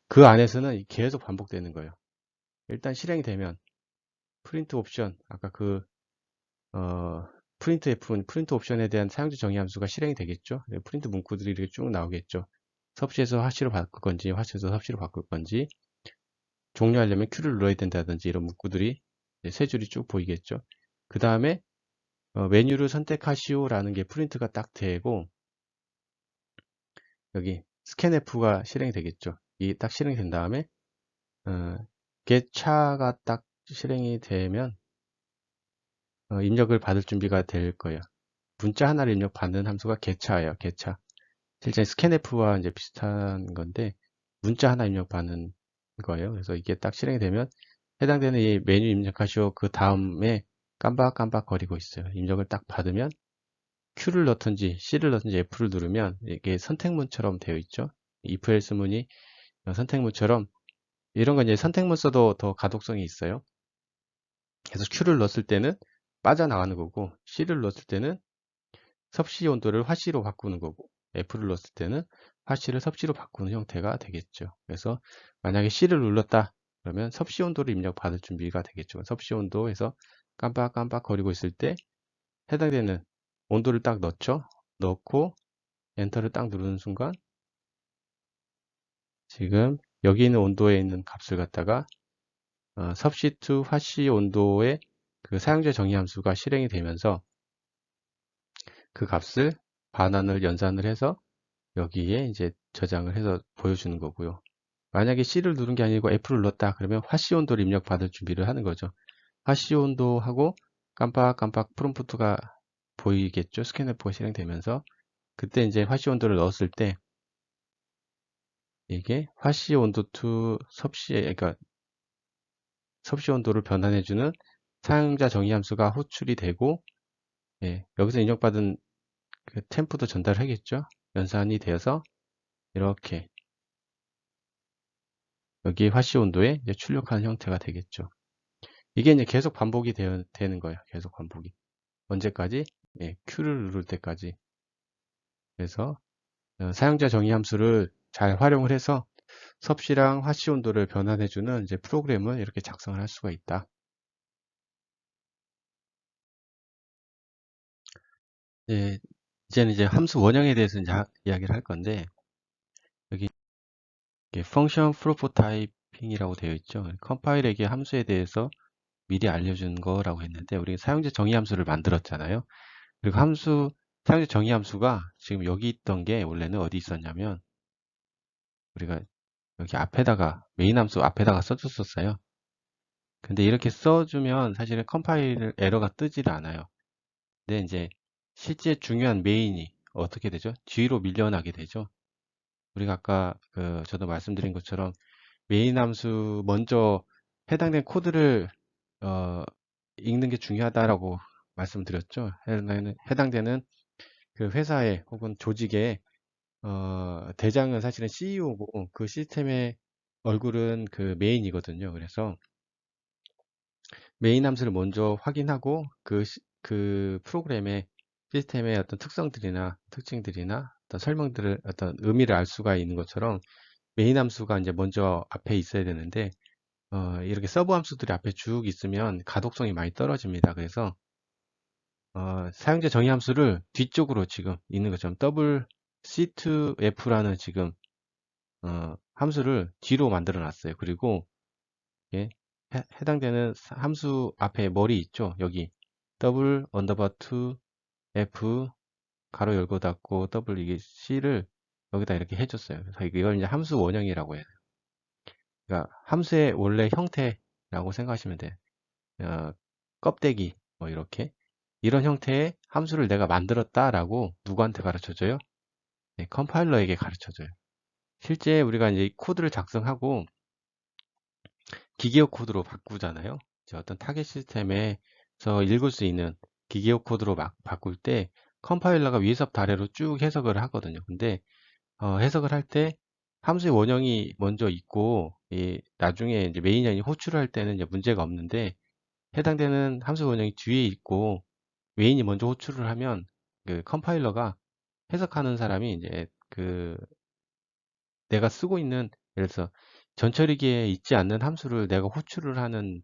그 안에서는 계속 반복되는 거예요. 일단 실행이 되면 프린트 옵션, 아까 프린트 F는 프린트 옵션에 대한 사용자 정의 함수가 실행이 되겠죠. 프린트 문구들이 이렇게 쭉 나오겠죠. 섭씨에서 화씨로 바꿀 건지, 화씨에서 섭씨로 바꿀 건지, 종료하려면 Q를 눌러야 된다든지 이런 문구들이 세 줄이 쭉 보이겠죠. 그 다음에 메뉴를 선택하시오라는 게 프린트가 딱 되고 여기 스캔F가 실행이 되겠죠. 이 딱 실행이 된 다음에 get차가 딱 실행이 되면 입력을 받을 준비가 될 거예요. 문자 하나를 입력받는 함수가 get차예요. get차. 실제 스캔F와 이제 비슷한 건데 문자 하나 입력받는 거예요. 그래서 이게 딱 실행이 되면 해당되는 이 메뉴 입력하시오 그 다음에 깜박깜박 거리고 있어요. 입력을 딱 받으면 Q를 넣든지 C를 넣든지 F를 누르면 이게 선택문처럼 되어 있죠. if else 문이 선택문처럼 이런 건 이제 선택문 써도 더 가독성이 있어요. 그래서 Q를 넣었을 때는 빠져나가는 거고 C를 넣었을 때는 섭씨 온도를 화씨로 바꾸는 거고 F를 넣었을 때는 화씨를 섭씨로 바꾸는 형태가 되겠죠. 그래서 만약에 C를 눌렀다 그러면 섭씨 온도를 입력받을 준비가 되겠죠. 섭씨 온도에서 깜빡깜빡 거리고 있을 때 해당되는 온도를 딱 넣죠. 넣고 엔터를 딱 누르는 순간 지금 여기 있는 온도에 있는 값을 갖다가 섭씨 to 화씨 온도의 그 사용자 정의 함수가 실행이 되면서 그 값을 반환을 연산을 해서 여기에 이제 저장을 해서 보여주는 거고요. 만약에 C를 누른 게 아니고 F를 눌렀다 그러면 화씨 온도를 입력받을 준비를 하는 거죠. 화씨 온도하고 깜빡깜빡 프롬프트가 보이겠죠. 스캔F가 실행되면서 그때 이제 화씨 온도를 넣었을 때 이게 화씨 온도 to 그러니까 섭씨 온도를 변환해주는 사용자 정의 함수가 호출이 되고 여기서 입력받은 그 템프도 전달하겠죠. 연산이 되어서 이렇게 여기 화씨 온도에 이제 출력하는 형태가 되겠죠. 이게 이제 계속 반복이 되는 거예요. 계속 반복이. 언제까지? Q를 누를 때까지. 그래서 사용자 정의 함수를 잘 활용을 해서 섭씨랑 화씨 온도를 변환해주는 이제 프로그램을 이렇게 작성을 할 수가 있다. 이제는 이제 함수 원형에 대해서 이제 이야기를 할 건데 여기 펑션 프로토타이핑이라고 되어 있죠. 컴파일에게 함수에 대해서 미리 알려준 거라고 했는데 우리 사용자 정의 함수를 만들었잖아요. 그리고 사용자 정의 함수가 지금 여기 있던 게 원래는 어디 있었냐면 우리가 여기 앞에다가 메인 함수 앞에다가 써줬었어요. 근데 이렇게 써주면 사실은 컴파일 에러가 뜨지를 않아요. 근데 이제 실제 중요한 메인이 어떻게 되죠? 뒤로 밀려나게 되죠. 우리가 아까 저도 말씀드린 것처럼 메인 함수 먼저 해당된 코드를 어, 읽는 게 중요하다라고 말씀드렸죠. 해당되는 그 회사의 혹은 조직의 대장은 사실은 CEO고 그 시스템의 얼굴은 그 메인이거든요. 그래서 메인 함수를 먼저 확인하고 그 프로그램의 시스템의 어떤 특성들이나 특징들이나 어떤 설명들을 어떤 의미를 알 수가 있는 것처럼 메인 함수가 이제 먼저 앞에 있어야 되는데 이렇게 서브 함수들이 앞에 쭉 있으면 가독성이 많이 떨어집니다. 그래서 사용자 정의 함수를 뒤쪽으로 지금 있는 것처럼 C2F라는 지금 함수를 뒤로 만들어 놨어요. 그리고 해당되는 함수 앞에 머리 있죠. 여기 더블 언더바 2 f 가로 열고 닫고 더블 이게 c를 여기다 이렇게 해줬어요. 그래서 이걸 이제 함수 원형이라고 해요. 그러니까 함수의 원래 형태라고 생각하시면 돼요. 껍데기 뭐 이렇게 이런 형태의 함수를 내가 만들었다라고 누구한테 가르쳐줘요? 네, 컴파일러에게 가르쳐줘요. 실제 우리가 이제 코드를 작성하고 기계어 코드로 바꾸잖아요. 이제 어떤 타겟 시스템에서 읽을 수 있는 기계어 코드로 막 바꿀 때 컴파일러가 위에서부터 아래로 쭉 해석을 하거든요. 근데 해석을 할 때 함수의 원형이 먼저 있고 나중에 이제 메인이 호출을 할 때는 이제 문제가 없는데 해당되는 함수 원형이 뒤에 있고 메인이 먼저 호출을 하면 그 컴파일러가 해석하는 사람이 이제 그 내가 쓰고 있는 예를 들어서 전처리기에 있지 않는 함수를 내가 호출을 하는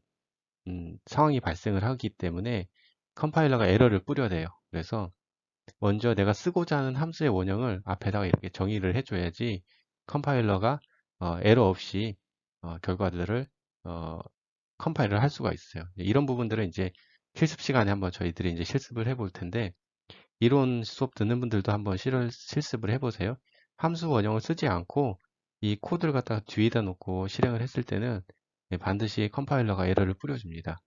상황이 발생을 하기 때문에 컴파일러가 에러를 뿌려대요. 그래서 먼저 내가 쓰고자 하는 함수의 원형을 앞에다가 이렇게 정의를 해줘야지 컴파일러가 에러 없이 결과들을 어, 컴파일을 할 수가 있어요. 이런 부분들은 이제 실습 시간에 한번 저희들이 이제 실습을 해볼 텐데 이론 수업 듣는 분들도 한번 실습을 해보세요. 함수 원형을 쓰지 않고 이 코드를 갖다가 뒤에다 놓고 실행을 했을 때는 반드시 컴파일러가 에러를 뿌려줍니다.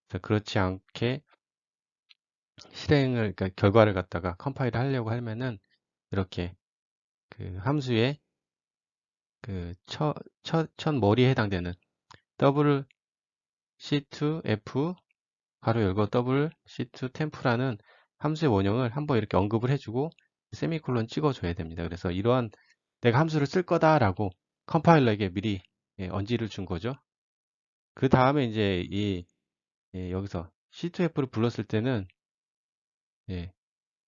그래서 그렇지 않게 그러니까 결과를 갖다가 컴파일을 하려고 하면은 이렇게 그 함수의 그 첫 머리에 해당되는 더블 C2F 가로 열고 더블 C2 템프라는 함수의 원형을 한번 이렇게 언급을 해주고 세미콜론 찍어줘야 됩니다. 그래서 이러한 내가 함수를 쓸 거다라고 컴파일러에게 미리 언지를 준 거죠. 그 다음에 이제 여기서 C2F를 불렀을 때는 예,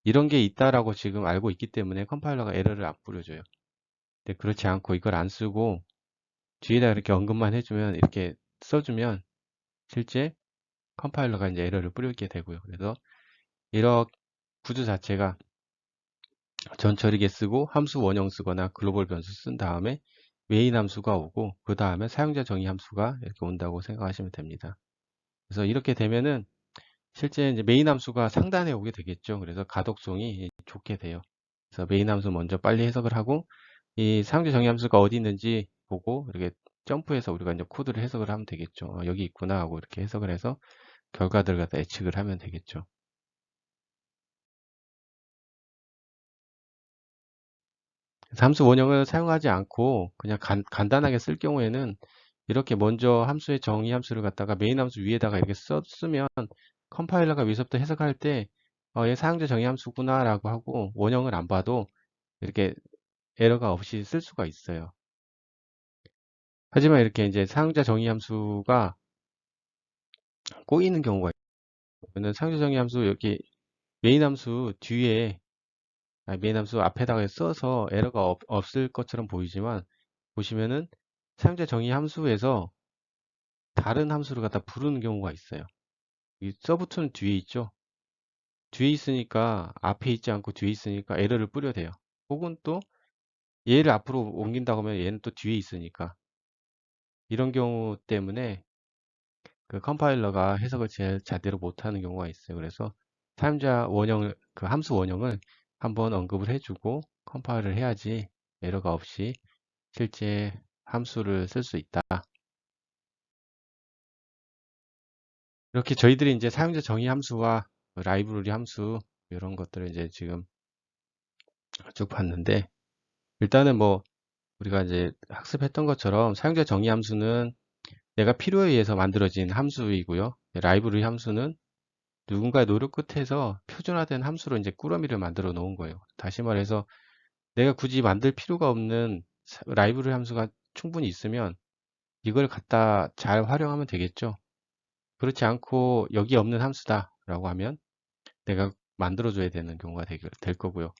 이런 게 있다라고 지금 알고 있기 때문에 컴파일러가 에러를 안 뿌려줘요. 근데 그렇지 않고 이걸 안 쓰고 뒤에다 이렇게 언급만 해주면 이렇게 써주면 실제 컴파일러가 이제 에러를 뿌리게 되고요. 그래서 이런 구조 자체가 전처리계 쓰고 함수 원형 쓰거나 글로벌 변수 쓴 다음에 메인 함수가 오고 그 다음에 사용자 정의 함수가 이렇게 온다고 생각하시면 됩니다. 그래서 이렇게 되면은 실제 이제 메인 함수가 상단에 오게 되겠죠. 그래서 가독성이 좋게 돼요. 그래서 메인 함수 먼저 빨리 해석을 하고 이 사용자 정의 함수가 어디 있는지 보고 이렇게 점프해서 우리가 이제 코드를 해석을 하면 되겠죠. 여기 있구나 하고 이렇게 해석을 해서 결과들을 갖다 예측을 하면 되겠죠. 함수 원형을 사용하지 않고 그냥 간단하게 쓸 경우에는 이렇게 먼저 함수의 정의 함수를 갖다가 메인 함수 위에다가 이렇게 쓰면 컴파일러가 위에서부터 해석할 때 얘 사용자 정의 함수구나 라고 하고 원형을 안 봐도 이렇게 에러가 없이 쓸 수가 있어요. 하지만 이렇게 이제 사용자 정의 함수가 꼬이는 경우가 있는 사용자 정의 함수 여기 메인 함수 뒤에 메인 함수 앞에다가 써서 에러가 없을 것처럼 보이지만 보시면은 사용자 정의 함수에서 다른 함수를 갖다 부르는 경우가 있어요. 이 서브투는 뒤에 있죠. 뒤에 있으니까 앞에 있지 않고 뒤에 있으니까 에러를 뿌려대요. 혹은 또 얘를 앞으로 옮긴다고 하면 얘는 또 뒤에 있으니까 이런 경우 때문에 그 컴파일러가 해석을 제대로 못하는 경우가 있어요. 그래서 사용자 원형을 그 함수 원형을 한번 언급을 해주고 컴파일을 해야지 에러가 없이 실제 함수를 쓸 수 있다. 이렇게 저희들이 이제 사용자 정의 함수와 라이브러리 함수 이런 것들을 이제 지금 쭉 봤는데 일단은 뭐 우리가 이제 학습했던 것처럼 사용자 정의 함수는 내가 필요에 의해서 만들어진 함수이고요. 라이브러리 함수는 누군가의 노력 끝에서 표준화된 함수로 이제 꾸러미를 만들어 놓은 거예요. 다시 말해서 내가 굳이 만들 필요가 없는 라이브러리 함수가 충분히 있으면 이걸 갖다 잘 활용하면 되겠죠. 그렇지 않고 여기 없는 함수다라고 하면 내가 만들어줘야 되는 경우가 될 거고요.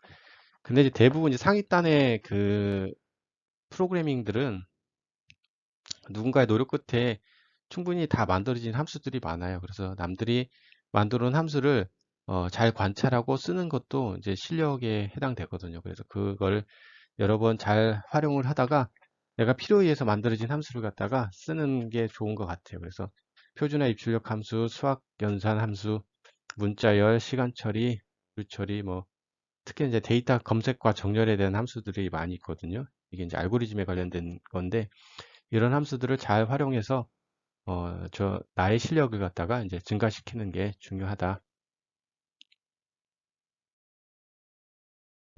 근데 이제 대부분 이제 상위단의 그 프로그래밍들은 누군가의 노력 끝에 충분히 다 만들어진 함수들이 많아요. 그래서 남들이 만들어 놓은 함수를 잘 관찰하고 쓰는 것도 이제 실력에 해당되거든요. 그래서 그걸 여러 번 잘 활용을 하다가 내가 필요에 의해서 만들어진 함수를 갖다가 쓰는 게 좋은 것 같아요. 그래서 표준화 입출력 함수, 수학 연산 함수, 문자열, 시간 처리, 줄 처리, 뭐 특히 이제 데이터 검색과 정렬에 대한 함수들이 많이 있거든요. 이게 이제 알고리즘에 관련된 건데 이런 함수들을 잘 활용해서 나의 실력을 갖다가 이제 증가시키는 게 중요하다.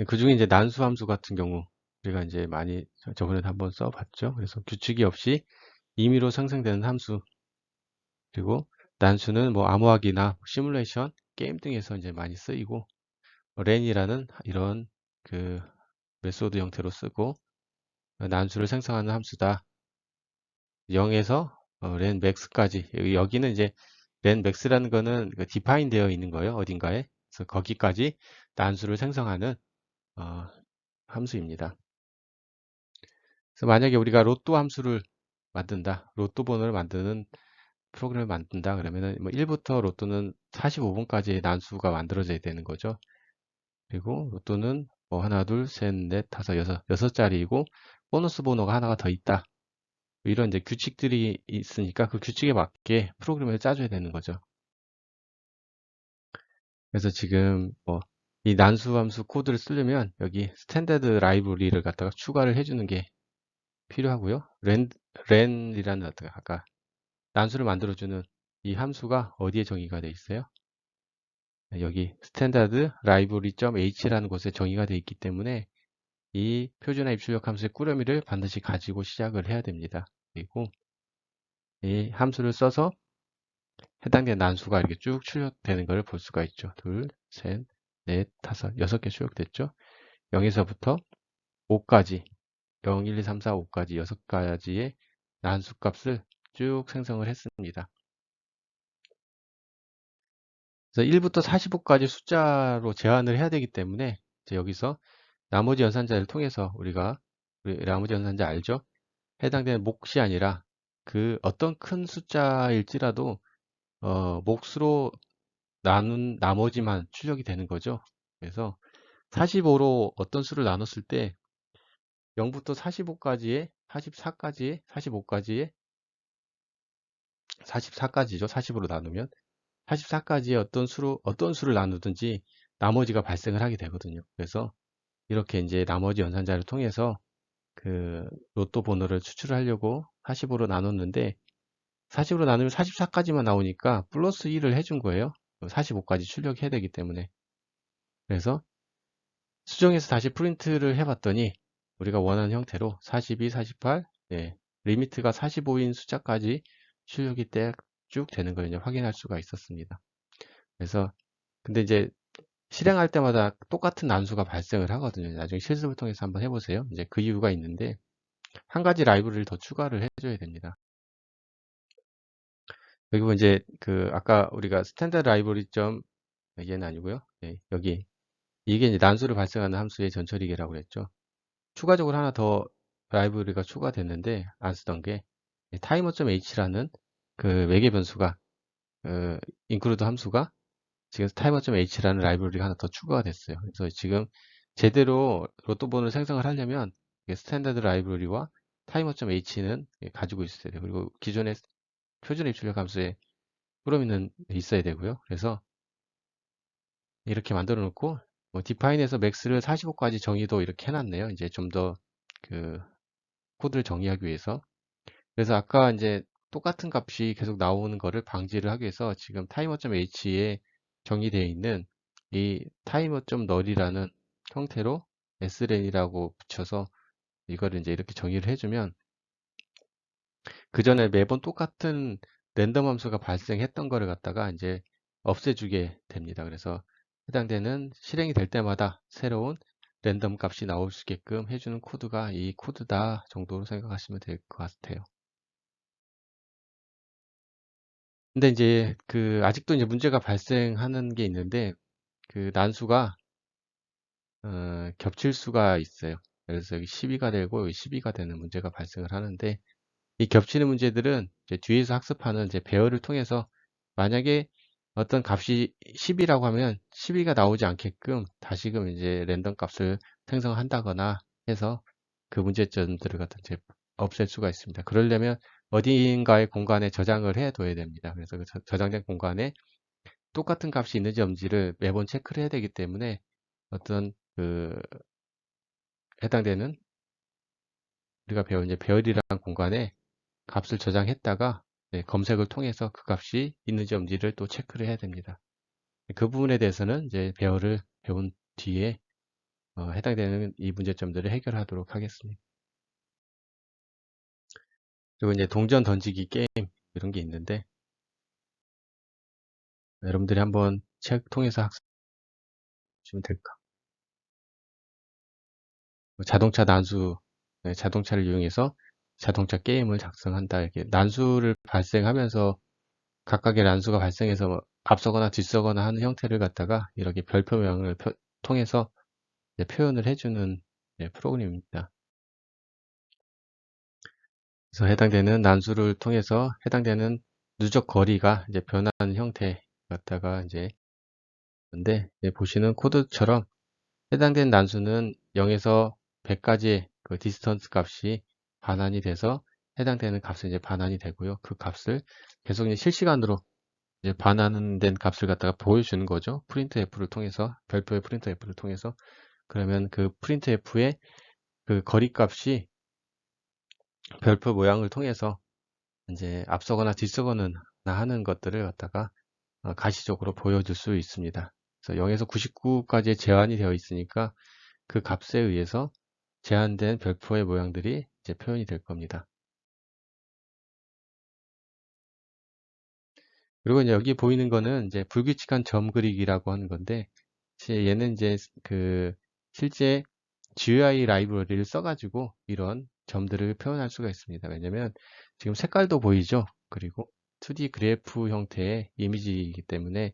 그 중에 이제 난수 함수 같은 경우 우리가 이제 많이 저번에 한번 써봤죠. 그래서 규칙이 없이 임의로 생성되는 함수, 그리고 난수는 뭐 암호학이나 시뮬레이션, 게임 등에서 이제 많이 쓰이고 렌이라는 이런 그 메소드 형태로 쓰고 난수를 생성하는 함수다. 0에서 len max까지, 여기는 이제 len max라는 거는 define 되어 있는 거예요. 어딘가에. 그래서 거기까지 난수를 생성하는 어, 함수입니다. 그래서 만약에 우리가 로또 함수를 만든다, 로또 번호를 만드는 프로그램을 만든다 그러면은 뭐 1부터 로또는 45번까지의 난수가 만들어져야 되는 거죠. 그리고 로또는 뭐 하나, 둘, 셋, 넷, 다섯, 여섯 자리이고 보너스 번호가 하나가 더 있다. 이런 이제 규칙들이 있으니까 그 규칙에 맞게 프로그램을 짜줘야 되는 거죠. 그래서 지금 뭐 이 난수 함수 코드를 쓰려면 여기 스탠다드 라이브러리를 갖다가 추가를 해주는 게 필요하고요. 렌이라는 아까 난수를 만들어주는 이 함수가 어디에 정의가 되어 있어요? 여기 스탠다드 library.h라는 곳에 정의가 되어 있기 때문에 이 표준화 입출력 함수의 꾸러미를 반드시 가지고 시작을 해야 됩니다. 그리고 이 함수를 써서 해당되는 난수가 이렇게 쭉 출력되는 걸 볼 수가 있죠. 둘, 셋, 넷, 다섯, 6개 출력됐죠. 0에서부터 5까지, 0, 1, 2, 3, 4, 5까지 6가지의 난수 값을 쭉 생성을 했습니다. 그래서 1부터 45까지 숫자로 제한을 해야 되기 때문에 이제 여기서 나머지 연산자를 통해서 우리 나머지 연산자 알죠? 해당되는 몫이 아니라 그 어떤 큰 숫자일지라도 몫으로 나눈 나머지만 출력이 되는 거죠. 그래서 45로 어떤 수를 나눴을 때 0부터 45까지의 44까지의 45까지의 44까지죠. 40으로 나누면 44까지의 어떤 수를 나누든지 나머지가 발생을 하게 되거든요. 그래서 이렇게 이제 나머지 연산자를 통해서 그 로또 번호를 추출을 하려고 45로 나눴는데 40으로 나누면 44까지만 나오니까 플러스 1을 해준 거예요. 45까지 출력해야 되기 때문에. 그래서 수정해서 다시 프린트를 해봤더니 우리가 원하는 형태로 42, 48, 리미트가 45인 숫자까지 출력이 쭉 되는 걸 이제 확인할 수가 있었습니다. 그래서 근데 이제 실행할 때마다 똑같은 난수가 발생을 하거든요. 나중에 실습을 통해서 한번 해보세요. 이제 그 이유가 있는데 한 가지 라이브러리를 더 추가를 해줘야 됩니다. 그리고 이제 그 아까 우리가 스탠다드 라이브러리 점 얘는 아니고요. 여기 이게 이제 난수를 발생하는 함수의 전처리계라고 그랬죠. 추가적으로 하나 더 라이브러리가 추가됐는데 안 쓰던 게 timer.h라는 그 매개 변수가 include 함수가 지금 timer.h라는 라이브러리가 하나 더 추가가 됐어요. 그래서 지금 제대로 로또본을 생성을 하려면 스탠다드 라이브러리와 timer.h는 가지고 있어야 돼요. 그리고 기존의 표준 입출력 함수에 꾸러미는 있어야 되고요. 그래서 이렇게 만들어 놓고 디파인에서 max를 45까지 정의도 이렇게 해놨네요. 이제 좀 더 그 코드를 정의하기 위해서. 그래서 아까 이제 똑같은 값이 계속 나오는 거를 방지를 하기 위해서 지금 timer.h에 정의되어 있는 이 timer.null이라는 형태로 sren이라고 붙여서 이거를 이제 이렇게 정의를 해주면 그 전에 매번 똑같은 랜덤 함수가 발생했던 거를 갖다가 이제 없애주게 됩니다. 그래서 해당되는 실행이 될 때마다 새로운 랜덤 값이 나올 수 있게끔 해주는 코드가 이 코드다 정도로 생각하시면 될 것 같아요. 근데 이제 그 아직도 이제 문제가 발생하는 게 있는데 그 난수가 겹칠 수가 있어요. 그래서 여기 12가 되고 여기 12가 되는 문제가 발생을 하는데 이 겹치는 문제들은 이제 뒤에서 학습하는 이제 배열을 통해서 만약에 어떤 값이 10이라고 하면 12가 나오지 않게끔 다시금 이제 랜덤 값을 생성한다거나 해서 그 문제점들을 갖다 이제 없앨 수가 있습니다. 그러려면 어딘가의 공간에 저장을 해 둬야 됩니다. 그래서 그 저장된 공간에 똑같은 값이 있는지 없는지를 매번 체크를 해야 되기 때문에 어떤 해당되는 우리가 배운 이제 배열이라는 공간에 값을 저장했다가 검색을 통해서 그 값이 있는지 없는지를 또 체크를 해야 됩니다. 그 부분에 대해서는 이제 배열을 배운 뒤에 해당되는 이 문제점들을 해결하도록 하겠습니다. 그리고 이제 동전 던지기 게임 이런 게 있는데 여러분들이 한번 책 통해서 학습하시면 될까? 자동차 난수, 자동차를 이용해서 자동차 게임을 작성한다. 이렇게 난수를 발생하면서 각각의 난수가 발생해서 뭐 앞서거나 뒤서거나 하는 형태를 갖다가 이렇게 별표 모양을 통해서 표현을 해주는 프로그램입니다. 그래서 해당되는 난수를 통해서 해당되는 누적 거리가 이제 변하는 형태 갖다가 이제 근데 보시는 코드처럼 해당되는 난수는 0에서 100까지의 그 디스턴스 값이 반환이 돼서 해당되는 값은 이제 반환이 되고요. 그 값을 계속 이제 실시간으로 이제 반환된 값을 갖다가 보여주는 거죠. 프린트f를 통해서 별표의 프린트f를 통해서 그러면 그 프린트f의 그 거리 값이 별표 모양을 통해서 이제 앞서거나 뒤서거나 하는 것들을 갖다가 가시적으로 보여줄 수 있습니다. 그래서 0에서 99까지 제한이 되어 있으니까 그 값에 의해서 제한된 별표의 모양들이 이제 표현이 될 겁니다. 그리고 이제 여기 보이는 거는 이제 불규칙한 점 그리기라고 하는 건데, 얘는 이제 실제 GUI 라이브러리를 써가지고 이런 점들을 표현할 수가 있습니다. 왜냐면 지금 색깔도 보이죠? 그리고 2D 그래프 형태의 이미지이기 때문에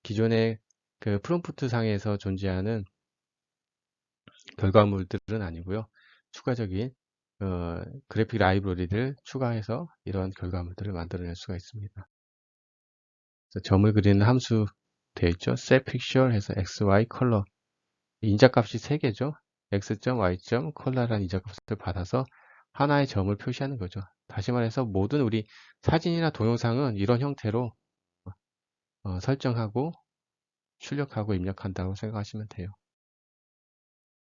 기존의 그 프롬프트 상에서 존재하는 결과물들은 아니고요. 추가적인 그래픽 라이브러리를 추가해서 이런 결과물들을 만들어낼 수가 있습니다. 그래서 점을 그리는 함수 되어 있죠. setPicture 해서 XY 컬러 인자값이 3개죠. x., y. 컬러라는 인자값을 받아서 하나의 점을 표시하는 거죠. 다시 말해서 모든 우리 사진이나 동영상은 이런 형태로 설정하고 출력하고 입력한다고 생각하시면 돼요.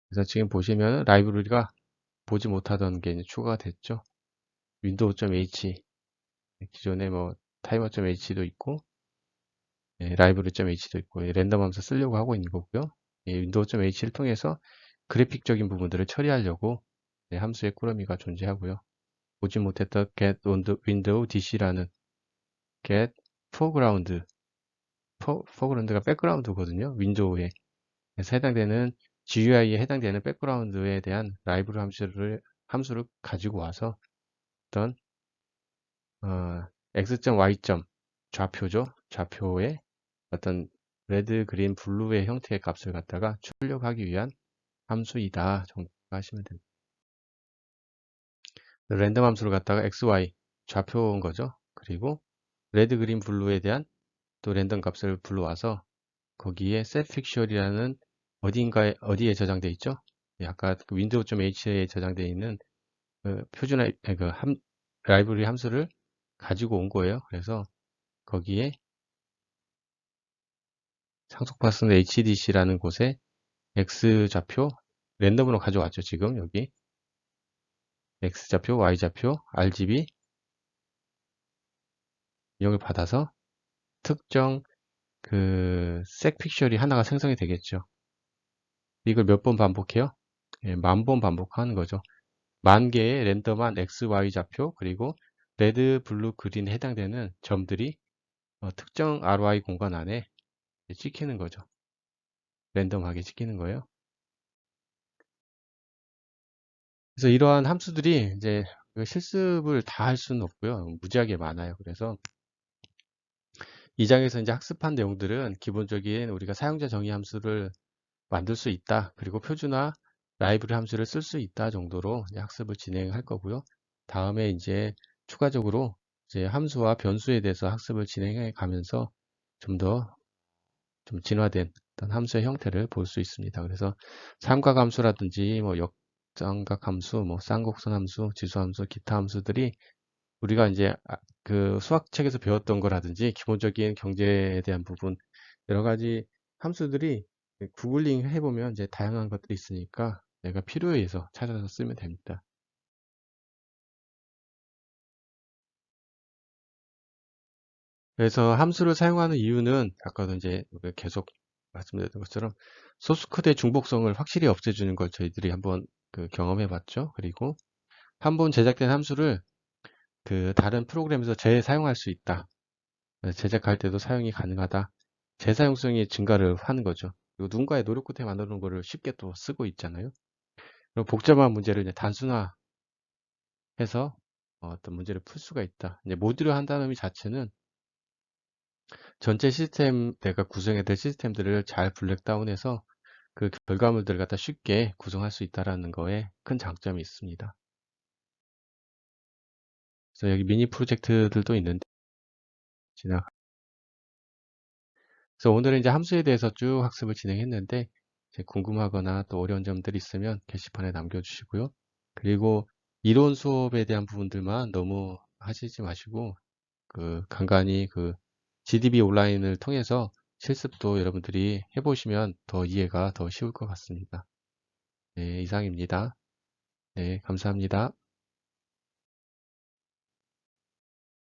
그래서 지금 보시면 라이브러리가 보지 못하던 게 이제 추가가 됐죠. 윈도우.h 기존에 뭐 타이머.h도 있고 라이브러리.h도 있고 랜덤 함수 쓰려고 하고 있는 거고요. 윈도우.h를 통해서 그래픽적인 부분들을 처리하려고 함수의 꾸러미가 존재하고요. 보지 못했던 get window dc라는 get foreground foreground가 백그라운드거든요. 윈도우에 그래서 해당되는 GUI에 해당되는 백그라운드에 대한 라이브러리 함수를 가지고 와서 어떤 x.y. 좌표죠. 좌표의 어떤 레드, 그린, 블루의 형태의 값을 갖다가 출력하기 위한 함수이다 정도 하시면 됩니다. 랜덤 함수를 갖다가 xy 좌표인 거죠. 그리고 레드, 그린, 블루에 대한 또 랜덤 값을 불러와서 거기에 setPicture이라는 어디에 저장되어 있죠? 아까 그 window.h에 저장되어 있는 표준화 라이브러리 함수를 가지고 온 거예요. 그래서 거기에 상속 파스는 HDC라는 곳에 X좌표 랜덤으로 가져왔죠. 지금 여기 X좌표, Y좌표, RGB 이용을 받아서 특정 그 색픽셜이 하나가 생성이 되겠죠. 이걸 몇 번 반복해요? 10,000번 반복하는 거죠. 10,000개의 랜덤한 X, Y 좌표 그리고 레드, 블루, 그린에 해당되는 점들이 특정 RY 공간 안에 찍히는 거죠. 랜덤하게 찍히는 거예요. 그래서 이러한 함수들이 이제 실습을 다 할 수는 없고요. 무지하게 많아요. 그래서 이 장에서 이제 학습한 내용들은 기본적인 우리가 사용자 정의 함수를 만들 수 있다. 그리고 표준화 라이브러리 함수를 쓸 수 있다 정도로 이제 학습을 진행할 거고요. 다음에 이제 추가적으로 이제 함수와 변수에 대해서 학습을 진행해 가면서 좀 더 좀 진화된 어떤 함수의 형태를 볼 수 있습니다. 그래서 삼각 함수라든지 뭐 역삼각 함수, 뭐 쌍곡선 함수, 지수 함수, 기타 함수들이 우리가 이제 그 수학책에서 배웠던 거라든지 기본적인 경제에 대한 부분 여러 가지 함수들이 구글링 해보면 이제 다양한 것들이 있으니까 내가 필요에 의해서 찾아서 쓰면 됩니다. 그래서 함수를 사용하는 이유는 아까도 이제 우리가 계속 말씀드렸던 것처럼 소스 코드의 중복성을 확실히 없애주는 걸 저희들이 한번 그 경험해 봤죠. 그리고 한 번 제작된 함수를 그 다른 프로그램에서 재사용할 수 있다. 제작할 때도 사용이 가능하다. 재사용성이 증가를 하는 거죠. 그리고 누군가의 노력 끝에 만들어 놓은 거를 쉽게 또 쓰고 있잖아요. 그럼 복잡한 문제를 이제 단순화해서 어떤 문제를 풀 수가 있다. 이제 모듈화 한다는 의미 자체는 전체 시스템, 내가 구성해야 될 시스템들을 잘 블랙다운해서 그 결과물들을 갖다 쉽게 구성할 수 있다는 거에 큰 장점이 있습니다. 그래서 여기 미니 프로젝트들도 있는데 그래서 오늘은 이제 함수에 대해서 쭉 학습을 진행했는데 이제 궁금하거나 또 어려운 점들이 있으면 게시판에 남겨주시고요. 그리고 이론 수업에 대한 부분들만 너무 하시지 마시고 그 간간히 그 GDB 온라인을 통해서 실습도 여러분들이 해보시면 더 이해가 더 쉬울 것 같습니다. 네, 이상입니다. 네, 감사합니다.